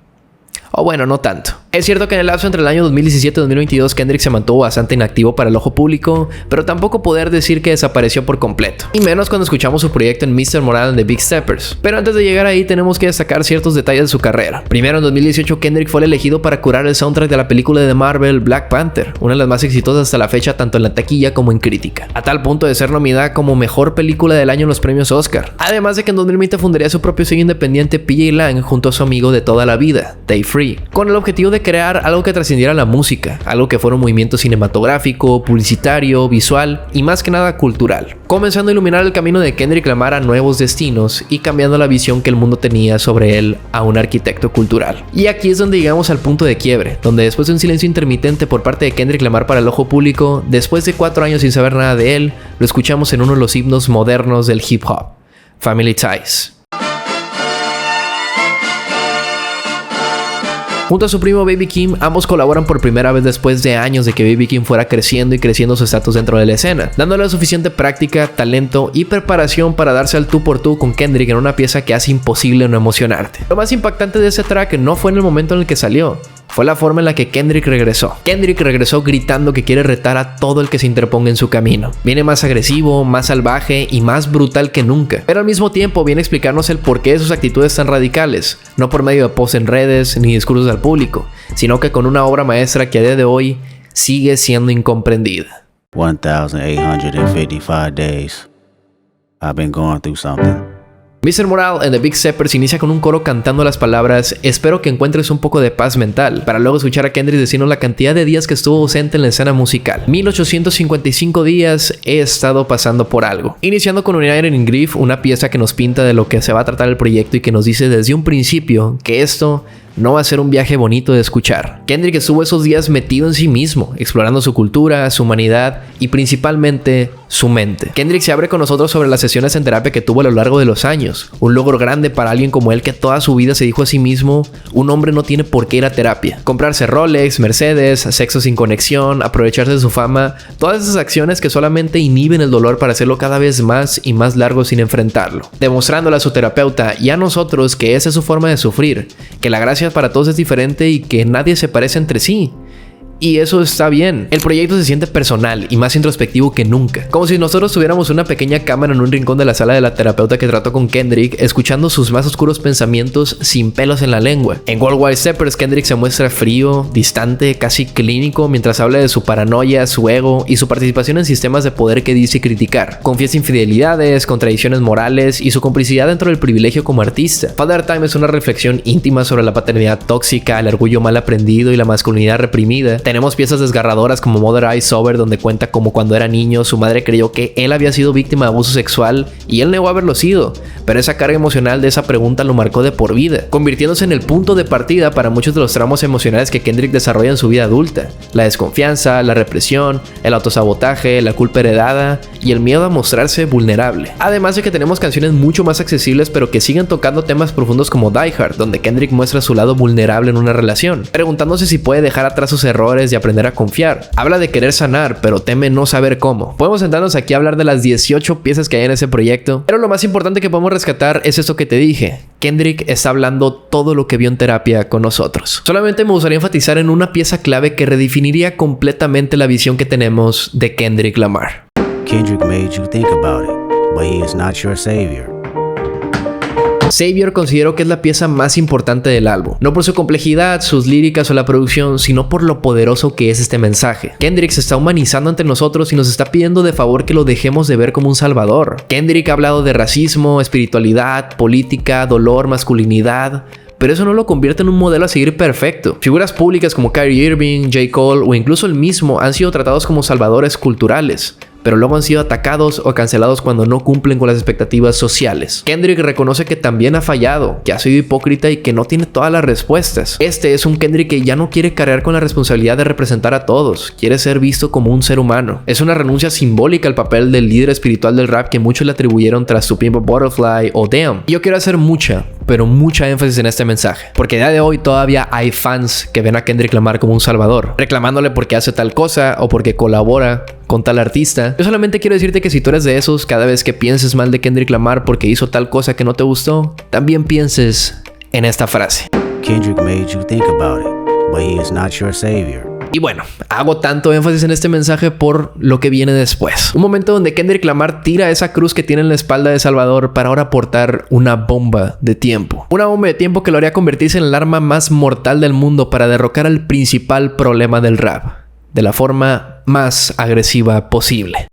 O bueno, no tanto. Es cierto que en el lapso entre el año 2017 y 2022 Kendrick se mantuvo bastante inactivo para el ojo público, pero tampoco poder decir que desapareció por completo. Y menos cuando escuchamos su proyecto en Mr. Morale and the Big Steppers. Pero antes de llegar ahí tenemos que destacar ciertos detalles de su carrera. Primero, en 2018 Kendrick fue el elegido para curar el soundtrack de la película de Marvel Black Panther, una de las más exitosas hasta la fecha tanto en la taquilla como en crítica, a tal punto de ser nominada como mejor película del año en los premios Oscar. Además de que en 2020 fundaría su propio sello independiente PJ Lang junto a su amigo de toda la vida, Tay Free, con el objetivo de crear algo que trascendiera la música, algo que fuera un movimiento cinematográfico, publicitario, visual y más que nada cultural, comenzando a iluminar el camino de Kendrick Lamar a nuevos destinos y cambiando la visión que el mundo tenía sobre él a un arquitecto cultural. Y aquí es donde llegamos al punto de quiebre, donde después de un silencio intermitente por parte de Kendrick Lamar para el ojo público, después de 4 años sin saber nada de él, lo escuchamos en uno de los himnos modernos del hip hop, Family Ties. Junto a su primo Baby Keem, ambos colaboran por primera vez después de años de que Baby Keem fuera creciendo y creciendo su estatus dentro de la escena, dándole la suficiente práctica, talento y preparación para darse al tú por tú con Kendrick en una pieza que hace imposible no emocionarte. Lo más impactante de ese track no fue en el momento en el que salió, fue la forma en la que Kendrick regresó. Kendrick regresó gritando que quiere retar a todo el que se interponga en su camino. Viene más agresivo, más salvaje y más brutal que nunca. Pero al mismo tiempo viene a explicarnos el porqué de sus actitudes tan radicales. No por medio de posts en redes ni discursos al público, sino que con una obra maestra que a día de hoy sigue siendo incomprendida. 1,855 days. I've been going through something. Mr. Morale and the Big Steppers inicia con un coro cantando las palabras "Espero que encuentres un poco de paz mental", para luego escuchar a Kendrick decirnos la cantidad de días que estuvo ausente en la escena musical. 1855 días he estado pasando por algo. Iniciando con United in Grief, una pieza que nos pinta de lo que se va a tratar el proyecto y que nos dice desde un principio que esto no va a ser un viaje bonito de escuchar. Kendrick estuvo esos días metido en sí mismo, explorando su cultura, su humanidad y principalmente su mente. Kendrick se abre con nosotros sobre las sesiones en terapia que tuvo a lo largo de los años, un logro grande para alguien como él que toda su vida se dijo a sí mismo: un hombre no tiene por qué ir a terapia. Comprarse Rolex, Mercedes, sexo sin conexión, aprovecharse de su fama, todas esas acciones que solamente inhiben el dolor para hacerlo cada vez más y más largo sin enfrentarlo. Demostrándole a su terapeuta y a nosotros que esa es su forma de sufrir, que la gracia para todos es diferente y que nadie se parece entre sí. Y eso está bien. El proyecto se siente personal y más introspectivo que nunca. Como si nosotros tuviéramos una pequeña cámara en un rincón de la sala de la terapeuta que trató con Kendrick, escuchando sus más oscuros pensamientos sin pelos en la lengua. En Worldwide Steppers, Kendrick se muestra frío, distante, casi clínico, mientras habla de su paranoia, su ego y su participación en sistemas de poder que dice criticar. Confiesa infidelidades, contradicciones morales y su complicidad dentro del privilegio como artista. Father Time es una reflexión íntima sobre la paternidad tóxica, el orgullo mal aprendido y la masculinidad reprimida. Tenemos piezas desgarradoras como Mother Eyes Sober, donde cuenta como cuando era niño su madre creyó que él había sido víctima de abuso sexual y él negó haberlo sido, pero esa carga emocional de esa pregunta lo marcó de por vida, convirtiéndose en el punto de partida para muchos de los tramos emocionales que Kendrick desarrolla en su vida adulta: la desconfianza, la represión, el autosabotaje, la culpa heredada y el miedo a mostrarse vulnerable. Además de que tenemos canciones mucho más accesibles pero que siguen tocando temas profundos como Die Hard, donde Kendrick muestra su lado vulnerable en una relación, preguntándose si puede dejar atrás sus errores y aprender a confiar. Habla de querer sanar, pero teme no saber cómo. Podemos sentarnos aquí a hablar de las 18 piezas que hay en ese proyecto, pero lo más importante que podemos rescatar es esto que te dije: Kendrick está hablando todo lo que vio en terapia con nosotros. Solamente me gustaría enfatizar en una pieza clave que redefiniría completamente la visión que tenemos de Kendrick Lamar. Kendrick made you think about it, but he is not your savior. Savior considero que es la pieza más importante del álbum, no por su complejidad, sus líricas o la producción, sino por lo poderoso que es este mensaje. Kendrick se está humanizando ante nosotros y nos está pidiendo de favor que lo dejemos de ver como un salvador. Kendrick ha hablado de racismo, espiritualidad, política, dolor, masculinidad, pero eso no lo convierte en un modelo a seguir perfecto. Figuras públicas como Kyrie Irving, J. Cole o incluso el mismo han sido tratados como salvadores culturales, pero luego han sido atacados o cancelados cuando no cumplen con las expectativas sociales. Kendrick reconoce que también ha fallado, que ha sido hipócrita y que no tiene todas las respuestas. Este es un Kendrick que ya no quiere cargar con la responsabilidad de representar a todos, quiere ser visto como un ser humano. Es una renuncia simbólica al papel del líder espiritual del rap que muchos le atribuyeron tras To Pimp a Butterfly o Damn. Y yo quiero hacer mucha, pero mucha énfasis en este mensaje, porque a día de hoy todavía hay fans que ven a Kendrick Lamar como un salvador, reclamándole porque hace tal cosa o porque colabora con tal artista. Yo solamente quiero decirte que si tú eres de esos, cada vez que pienses mal de Kendrick Lamar porque hizo tal cosa que no te gustó, también pienses en esta frase. Kendrick made you think about it, but he is not your savior. Y bueno, hago tanto énfasis en este mensaje por lo que viene después. Un momento donde Kendrick Lamar tira esa cruz que tiene en la espalda de Salvador para ahora portar una bomba de tiempo. Una bomba de tiempo que lo haría convertirse en el arma más mortal del mundo para derrocar al principal problema del rap, de la forma más agresiva posible.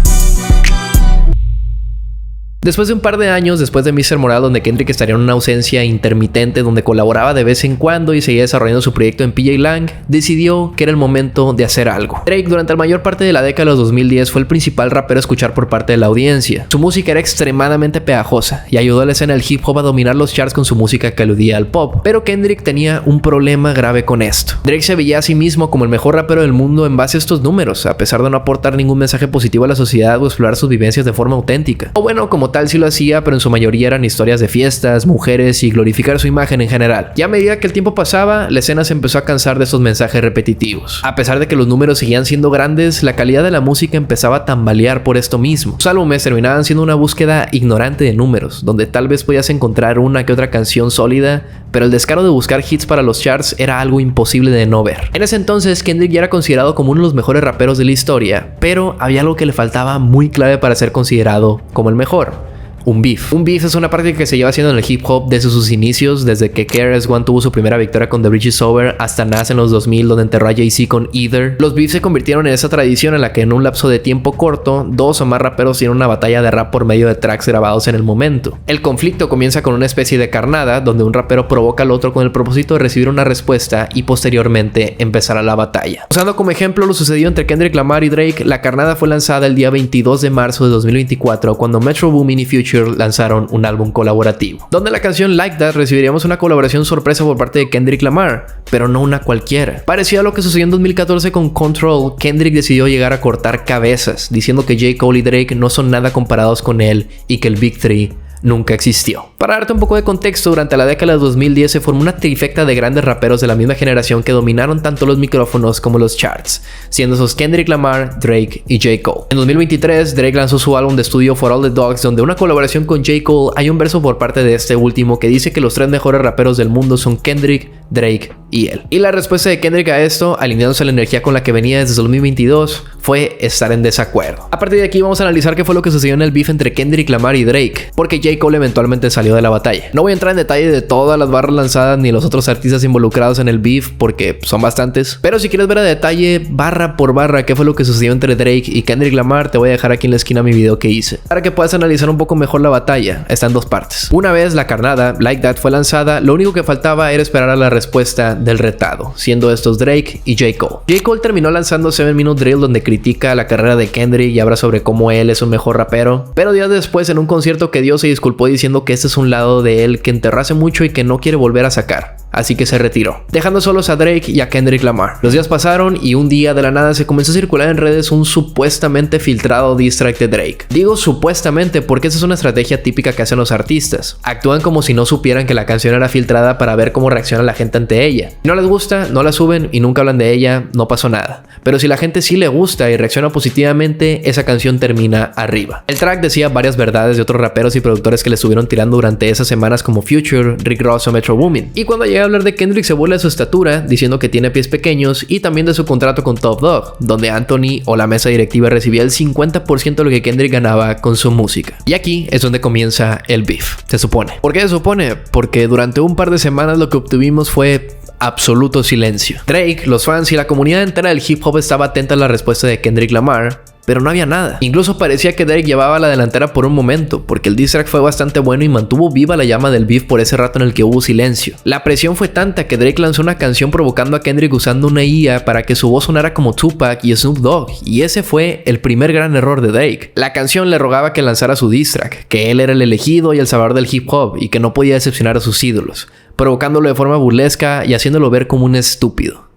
Después de un par de años, después de Mr. Moral, donde Kendrick estaría en una ausencia intermitente, donde colaboraba de vez en cuando y seguía desarrollando su proyecto en PJ Lang, decidió que era el momento de hacer algo. Drake, durante la mayor parte de la década de los 2010, fue el principal rapero a escuchar por parte de la audiencia. Su música era extremadamente pegajosa y ayudó a la escena del hip hop a dominar los charts con su música que aludía al pop. Pero Kendrick tenía un problema grave con esto. Drake se veía a sí mismo como el mejor rapero del mundo en base a estos números, a pesar de no aportar ningún mensaje positivo a la sociedad o explorar sus vivencias de forma auténtica. O bueno, como tal sí lo hacía, pero en su mayoría eran historias de fiestas, mujeres y glorificar su imagen en general. Y a medida que el tiempo pasaba, la escena se empezó a cansar de estos mensajes repetitivos. A pesar de que los números seguían siendo grandes, la calidad de la música empezaba a tambalear por esto mismo. Sus álbumes terminaban siendo una búsqueda ignorante de números, donde tal vez podías encontrar una que otra canción sólida, pero el descaro de buscar hits para los charts era algo imposible de no ver. En ese entonces, Kendrick ya era considerado como uno de los mejores raperos de la historia, pero había algo que le faltaba muy clave para ser considerado como el mejor. Un beef. Un beef es una práctica que se lleva haciendo en el hip hop desde sus inicios, desde que KRS-One tuvo su primera victoria con The Bridge Is Over hasta Nas en los 2000, donde enterró a Jay-Z con Either. Los beefs se convirtieron en esa tradición en la que en un lapso de tiempo corto, dos o más raperos tienen una batalla de rap por medio de tracks grabados en el momento. El conflicto comienza con una especie de carnada, donde un rapero provoca al otro con el propósito de recibir una respuesta y posteriormente empezará la batalla. Usando como ejemplo lo sucedido entre Kendrick Lamar y Drake, la carnada fue lanzada el día 22 de marzo de 2024, cuando Metro Boomin y Future lanzaron un álbum colaborativo, donde la canción Like That recibiríamos una colaboración sorpresa por parte de Kendrick Lamar, pero no una cualquiera. Parecido a lo que sucedió en 2014 con Control, Kendrick decidió llegar a cortar cabezas, diciendo que J. Cole y Drake no son nada comparados con él y que el Big Three nunca existió. Para darte un poco de contexto, durante la década de 2010 se formó una trifecta de grandes raperos de la misma generación que dominaron tanto los micrófonos como los charts, siendo esos Kendrick Lamar, Drake y J. Cole. En 2023, Drake lanzó su álbum de estudio For All the Dogs, donde una colaboración con J. Cole. Hay un verso por parte de este último que dice que los tres mejores raperos del mundo son Kendrick, Drake y él. Y la respuesta de Kendrick a esto, alineándose a la energía con la que venía desde 2022, fue estar en desacuerdo. A partir de aquí vamos a analizar qué fue lo que sucedió en el beef entre Kendrick Lamar y Drake, porque J. Cole eventualmente salió de la batalla. No voy a entrar en detalle de todas las barras lanzadas ni los otros artistas involucrados en el beef, porque son bastantes, pero si quieres ver a detalle, barra por barra, qué fue lo que sucedió entre Drake y Kendrick Lamar, te voy a dejar aquí en la esquina mi video que hice, para que puedas analizar un poco mejor la batalla. Está en dos partes. Una vez la carnada, Like That, fue lanzada, lo único que faltaba era esperar a la respuesta del retado, siendo estos Drake y J. Cole. J. Cole terminó lanzando 7 Minute Drill, donde critica la carrera de Kendrick y habla sobre cómo él es un mejor rapero, pero días después en un concierto que dio se disculpó diciendo que este es un lado de él que enterró hace mucho y que no quiere volver a sacar, así que se retiró, dejando solos a Drake y a Kendrick Lamar. Los días pasaron y un día de la nada se comenzó a circular en redes un supuestamente filtrado diss track de Drake. Digo supuestamente porque esa es una estrategia típica que hacen los artistas. Actúan como si no supieran que la canción era filtrada para ver cómo reacciona la gente ante ella. Si no les gusta, no la suben y nunca hablan de ella, no pasó nada. Pero si la gente sí le gusta y reacciona positivamente, esa canción termina arriba. El track decía varias verdades de otros raperos y productores que le estuvieron tirando durante esas semanas, como Future, Rick Ross o Metro Boomin. Y cuando llega a hablar de Kendrick se burla de su estatura, diciendo que tiene pies pequeños, y también de su contrato con Top Dog, donde Anthony o la mesa directiva recibía el 50% de lo que Kendrick ganaba con su música. Y aquí es donde comienza el beef, se supone. ¿Por qué se supone? Porque durante un par de semanas lo que obtuvimos fue absoluto silencio. Drake, los fans y la comunidad entera del hip hop estaba atenta a la respuesta de Kendrick Lamar, pero no había nada. Incluso parecía que Drake llevaba la delantera por un momento, porque el diss track fue bastante bueno y mantuvo viva la llama del beef por ese rato en el que hubo silencio. La presión fue tanta que Drake lanzó una canción provocando a Kendrick usando una IA para que su voz sonara como Tupac y Snoop Dogg, y ese fue el primer gran error de Drake. La canción le rogaba que lanzara su diss track, que él era el elegido y el salvador del hip hop y que no podía decepcionar a sus ídolos, provocándolo de forma burlesca y haciéndolo ver como un estúpido.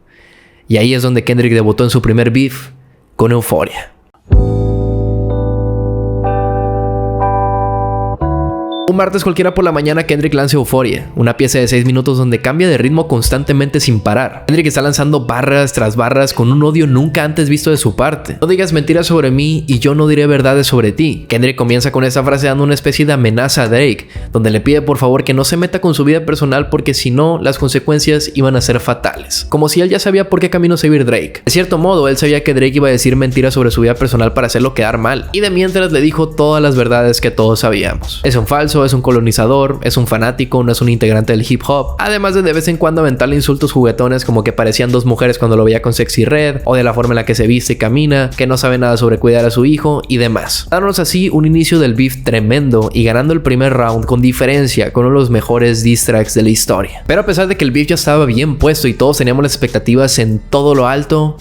Y ahí es donde Kendrick debutó en su primer beef con Euphoria. Un martes cualquiera por la mañana, Kendrick lanza Euphoria, una pieza de 6 minutos donde cambia de ritmo constantemente sin parar. Kendrick está lanzando barras tras barras con un odio nunca antes visto de su parte. No digas mentiras sobre mí y yo no diré verdades sobre ti. Kendrick comienza con esta frase dando una especie de amenaza a Drake, donde le pide por favor que no se meta con su vida personal porque si no, las consecuencias iban a ser fatales. Como si él ya sabía por qué camino seguir Drake. De cierto modo, él sabía que Drake iba a decir mentiras sobre su vida personal para hacerlo quedar mal. Y de mientras le dijo todas las verdades que todos sabíamos. Es un falso, es un colonizador, es un fanático, no es un integrante del hip hop. Además de vez en cuando aventarle insultos juguetones como que parecían dos mujeres cuando lo veía con Sexy Red, o de la forma en la que se viste y camina, que no sabe nada sobre cuidar a su hijo y demás. Dándonos así un inicio del beef tremendo y ganando el primer round con diferencia con uno de los mejores diss tracks de la historia. Pero a pesar de que el beef ya estaba bien puesto y todos teníamos las expectativas en todo lo alto,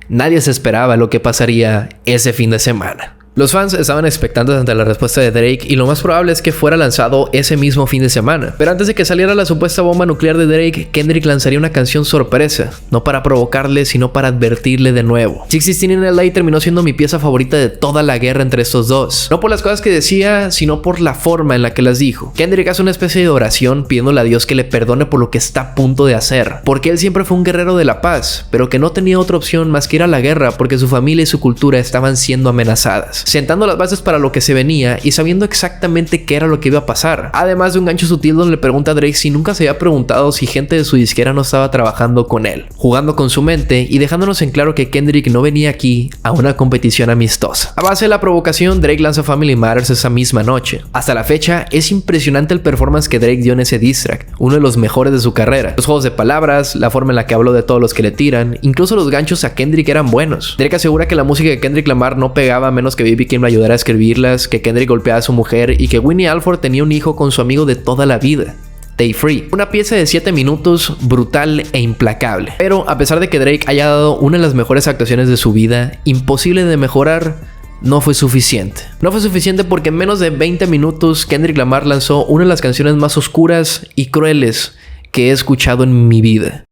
nadie se esperaba lo que pasaría ese fin de semana. Los fans estaban expectantes ante la respuesta de Drake y lo más probable es que fuera lanzado ese mismo fin de semana. Pero antes de que saliera la supuesta bomba nuclear de Drake, Kendrick lanzaría una canción sorpresa, no para provocarle, sino para advertirle de nuevo. 616 in LA terminó siendo mi pieza favorita de toda la guerra entre estos dos. No por las cosas que decía, sino por la forma en la que las dijo. Kendrick hace una especie de oración pidiéndole a Dios que le perdone por lo que está a punto de hacer, porque él siempre fue un guerrero de la paz, pero que no tenía otra opción más que ir a la guerra porque su familia y su cultura estaban siendo amenazadas, sentando las bases para lo que se venía y sabiendo exactamente qué era lo que iba a pasar. Además de un gancho sutil donde le pregunta a Drake si nunca se había preguntado si gente de su disquera no estaba trabajando con él, jugando con su mente y dejándonos en claro que Kendrick no venía aquí a una competición amistosa. A base de la provocación, Drake lanza Family Matters esa misma noche. Hasta la fecha, es impresionante el performance que Drake dio en ese diss track, uno de los mejores de su carrera. Los juegos de palabras, la forma en la que habló de todos los que le tiran, incluso los ganchos a Kendrick eran buenos. Drake asegura que la música de Kendrick Lamar no pegaba a menos que B.B. King lo ayudara a escribirlas, que Kendrick golpeaba a su mujer y que Winnie Alford tenía un hijo con su amigo de toda la vida, Stay Free. Una pieza de 7 minutos brutal e implacable. Pero a pesar de que Drake haya dado una de las mejores actuaciones de su vida, imposible de mejorar, no fue suficiente. No fue suficiente porque en menos de 20 minutos Kendrick Lamar lanzó una de las canciones más oscuras y crueles que he escuchado en mi vida.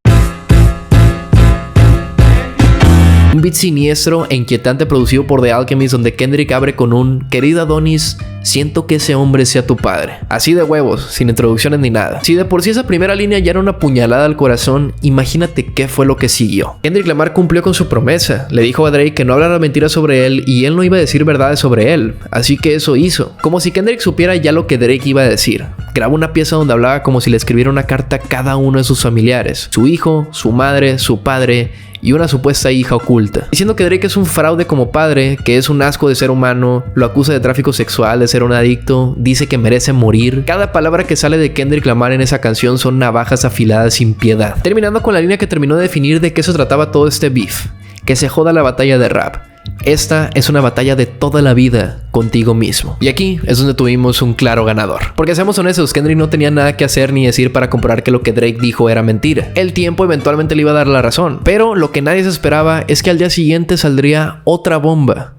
Un beat siniestro e inquietante producido por The Alchemist donde Kendrick abre con un "Querida Adonis, siento que ese hombre sea tu padre". Así de huevos, sin introducciones ni nada. Si de por sí esa primera línea ya era una puñalada al corazón, imagínate qué fue lo que siguió. Kendrick Lamar cumplió con su promesa. Le dijo a Drake que no hablara mentiras sobre él y él no iba a decir verdades sobre él. Así que eso hizo. Como si Kendrick supiera ya lo que Drake iba a decir. Grabó una pieza donde hablaba como si le escribiera una carta a cada uno de sus familiares. Su hijo, su madre, su padre y una supuesta hija oculta, diciendo que Drake es un fraude como padre, que es un asco de ser humano, lo acusa de tráfico sexual, de ser un adicto, dice que merece morir. Cada palabra que sale de Kendrick Lamar en esa canción son navajas afiladas sin piedad, terminando con la línea que terminó de definir de qué se trataba todo este beef: que se joda la batalla de rap. Esta es una batalla de toda la vida contigo mismo. Y aquí es donde tuvimos un claro ganador. Porque seamos honestos, Kendrick no tenía nada que hacer ni decir para comprobar que lo que Drake dijo era mentira. El tiempo eventualmente le iba a dar la razón. Pero lo que nadie se esperaba es que al día siguiente saldría otra bomba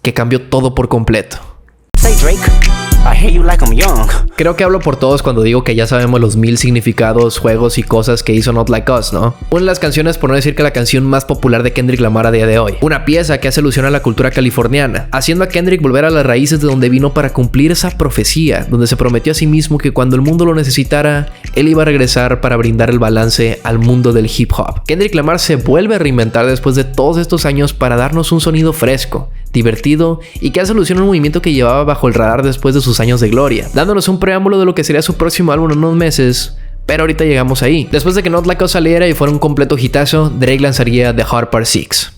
que cambió todo por completo. Say Drake, I hear you like I'm young. Creo que hablo por todos cuando digo que ya sabemos los 1000 significados, juegos y cosas que hizo Not Like Us, ¿no? Una de las canciones, por no decir que la canción más popular de Kendrick Lamar a día de hoy. Una pieza que hace alusión a la cultura californiana, haciendo a Kendrick volver a las raíces de donde vino para cumplir esa profecía, donde se prometió a sí mismo que cuando el mundo lo necesitara, él iba a regresar para brindar el balance al mundo del hip hop. Kendrick Lamar se vuelve a reinventar después de todos estos años para darnos un sonido fresco, divertido y que hace alusión a un movimiento que llevaba bajo el radar después de sus años de gloria, dándonos un preámbulo de lo que sería su próximo álbum en unos meses. Pero ahorita llegamos ahí. Después de que Not Like Us saliera y fuera un completo hitazo, Drake lanzaría The Hard Part 6.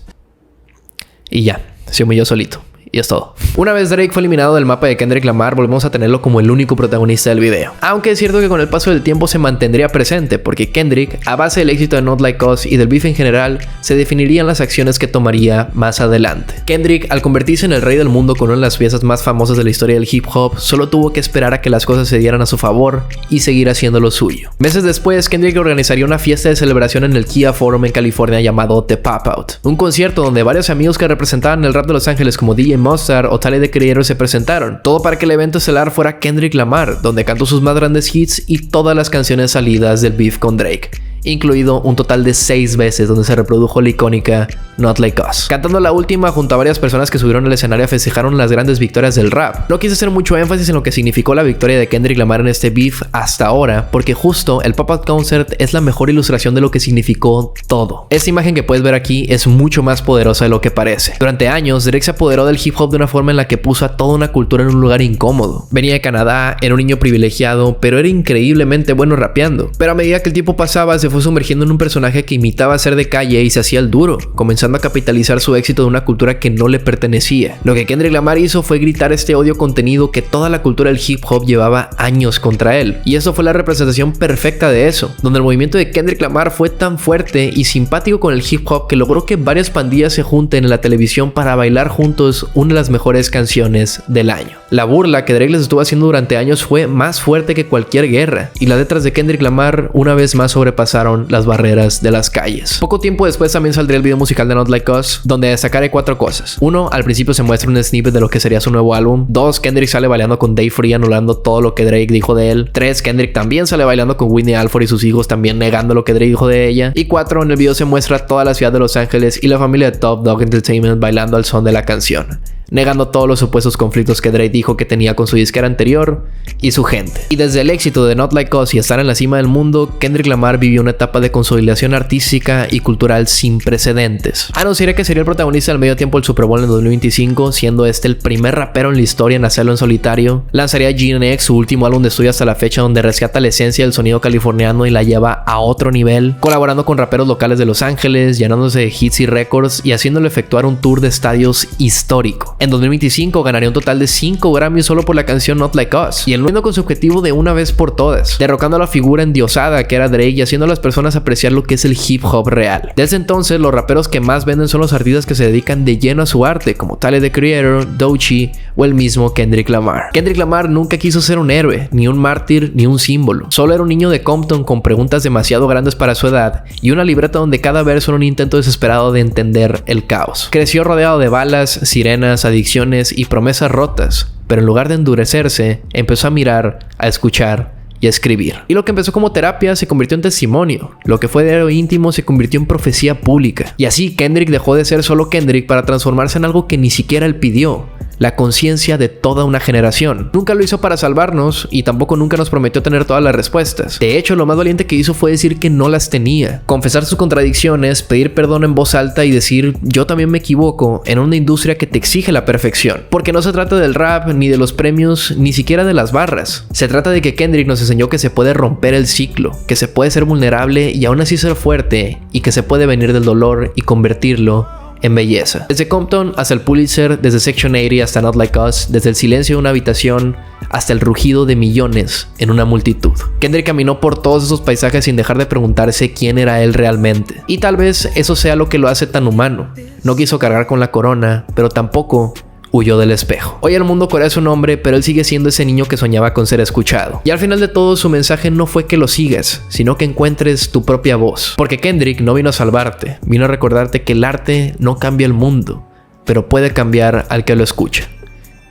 Y ya, se humilló solito. Y es todo. Una vez Drake fue eliminado del mapa de Kendrick Lamar, volvemos a tenerlo como el único protagonista del video. Aunque es cierto que con el paso del tiempo se mantendría presente, porque Kendrick, a base del éxito de Not Like Us y del beef en general, se definirían las acciones que tomaría más adelante. Kendrick, al convertirse en el rey del mundo con una de las piezas más famosas de la historia del hip hop, solo tuvo que esperar a que las cosas se dieran a su favor y seguir haciendo lo suyo. Meses después, Kendrick organizaría una fiesta de celebración en el Kia Forum en California llamado The Pop Out, un concierto donde varios amigos que representaban el rap de Los Ángeles como DJ Mustard o Tyler the Creator se presentaron, todo para que el evento estelar fuera Kendrick Lamar, donde cantó sus más grandes hits y todas las canciones salidas del beef con Drake, incluido un total de 6 veces donde se reprodujo la icónica Not Like Us. Cantando la última junto a varias personas que subieron al escenario festejaron las grandes victorias del rap. No quise hacer mucho énfasis en lo que significó la victoria de Kendrick Lamar en este beef hasta ahora, porque justo el Pop-Up Concert es la mejor ilustración de lo que significó todo. Esta imagen que puedes ver aquí es mucho más poderosa de lo que parece. Durante años, Drake se apoderó del hip hop de una forma en la que puso a toda una cultura en un lugar incómodo. Venía de Canadá, era un niño privilegiado, pero era increíblemente bueno rapeando. Pero a medida que el tiempo pasaba, se fue sumergiendo en un personaje que imitaba ser de calle y se hacía el duro, comenzando a capitalizar su éxito de una cultura que no le pertenecía. Lo que Kendrick Lamar hizo fue gritar este odio contenido que toda la cultura del hip hop llevaba años contra él. Y eso fue la representación perfecta de eso, donde el movimiento de Kendrick Lamar fue tan fuerte y simpático con el hip hop que logró que varias pandillas se junten en la televisión para bailar juntos una de las mejores canciones del año. La burla que Drake les estuvo haciendo durante años fue más fuerte que cualquier guerra, y las letras de Kendrick Lamar una vez más sobrepasaron las barreras de las calles. Poco tiempo después también saldría el video musical de Not Like Us, donde destacaré 4 cosas. 1, al principio se muestra un snippet de lo que sería su nuevo álbum. 2, Kendrick sale bailando con Dave Free anulando todo lo que Drake dijo de él. 3, Kendrick también sale bailando con Whitney Alford y sus hijos también negando lo que Drake dijo de ella. Y 4, en el video se muestra toda la ciudad de Los Ángeles y la familia de Top Dog Entertainment bailando al son de la canción, negando todos los supuestos conflictos que Drake dijo que tenía con su disquera anterior y su gente. Y desde el éxito de Not Like Us y estar en la cima del mundo, Kendrick Lamar vivió una etapa de consolidación artística y cultural sin precedentes. Anunciaría que sería el protagonista del medio tiempo del Super Bowl en 2025, siendo este el primer rapero en la historia en hacerlo en solitario. Lanzaría GNX, su último álbum de estudio hasta la fecha, donde rescata la esencia del sonido californiano y la lleva a otro nivel, colaborando con raperos locales de Los Ángeles, llenándose de hits y récords y haciéndolo efectuar un tour de estadios histórico. En 2025 ganaría un total de 5 Grammys solo por la canción Not Like Us, y el con su objetivo de una vez por todas, derrocando a la figura endiosada que era Drake y haciendo a las personas apreciar lo que es el hip hop real. Desde entonces, los raperos que más venden son los artistas que se dedican de lleno a su arte, como Tyler the Creator, Doechii o el mismo Kendrick Lamar. Kendrick Lamar nunca quiso ser un héroe, ni un mártir, ni un símbolo. Solo era un niño de Compton con preguntas demasiado grandes para su edad y una libreta donde cada verso era un intento desesperado de entender el caos. Creció rodeado de balas, sirenas, adicciones y promesas rotas, pero en lugar de endurecerse, empezó a mirar, a escuchar y a escribir. Y lo que empezó como terapia se convirtió en testimonio. Lo que fue diario íntimo se convirtió en profecía pública. Y así Kendrick dejó de ser solo Kendrick para transformarse en algo que ni siquiera él pidió: la conciencia de toda una generación. Nunca lo hizo para salvarnos y tampoco nunca nos prometió tener todas las respuestas. De hecho, lo más valiente que hizo fue decir que no las tenía, confesar sus contradicciones, pedir perdón en voz alta y decir yo también me equivoco en una industria que te exige la perfección. Porque no se trata del rap, ni de los premios, ni siquiera de las barras. Se trata de que Kendrick nos enseñó que se puede romper el ciclo, que se puede ser vulnerable y aún así ser fuerte, y que se puede venir del dolor y convertirlo en belleza. Desde Compton hasta el Pulitzer, desde Section 80 hasta Not Like Us, desde el silencio de una habitación hasta el rugido de millones en una multitud. Kendrick caminó por todos esos paisajes sin dejar de preguntarse quién era él realmente. Y tal vez eso sea lo que lo hace tan humano. No quiso cargar con la corona, pero tampoco huyó del espejo. Hoy el mundo corea su nombre, pero él sigue siendo ese niño que soñaba con ser escuchado. Y al final de todo, su mensaje no fue que lo sigas, sino que encuentres tu propia voz. Porque Kendrick no vino a salvarte, vino a recordarte que el arte no cambia el mundo, pero puede cambiar al que lo escucha.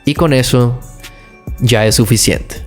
Y con eso ya es suficiente.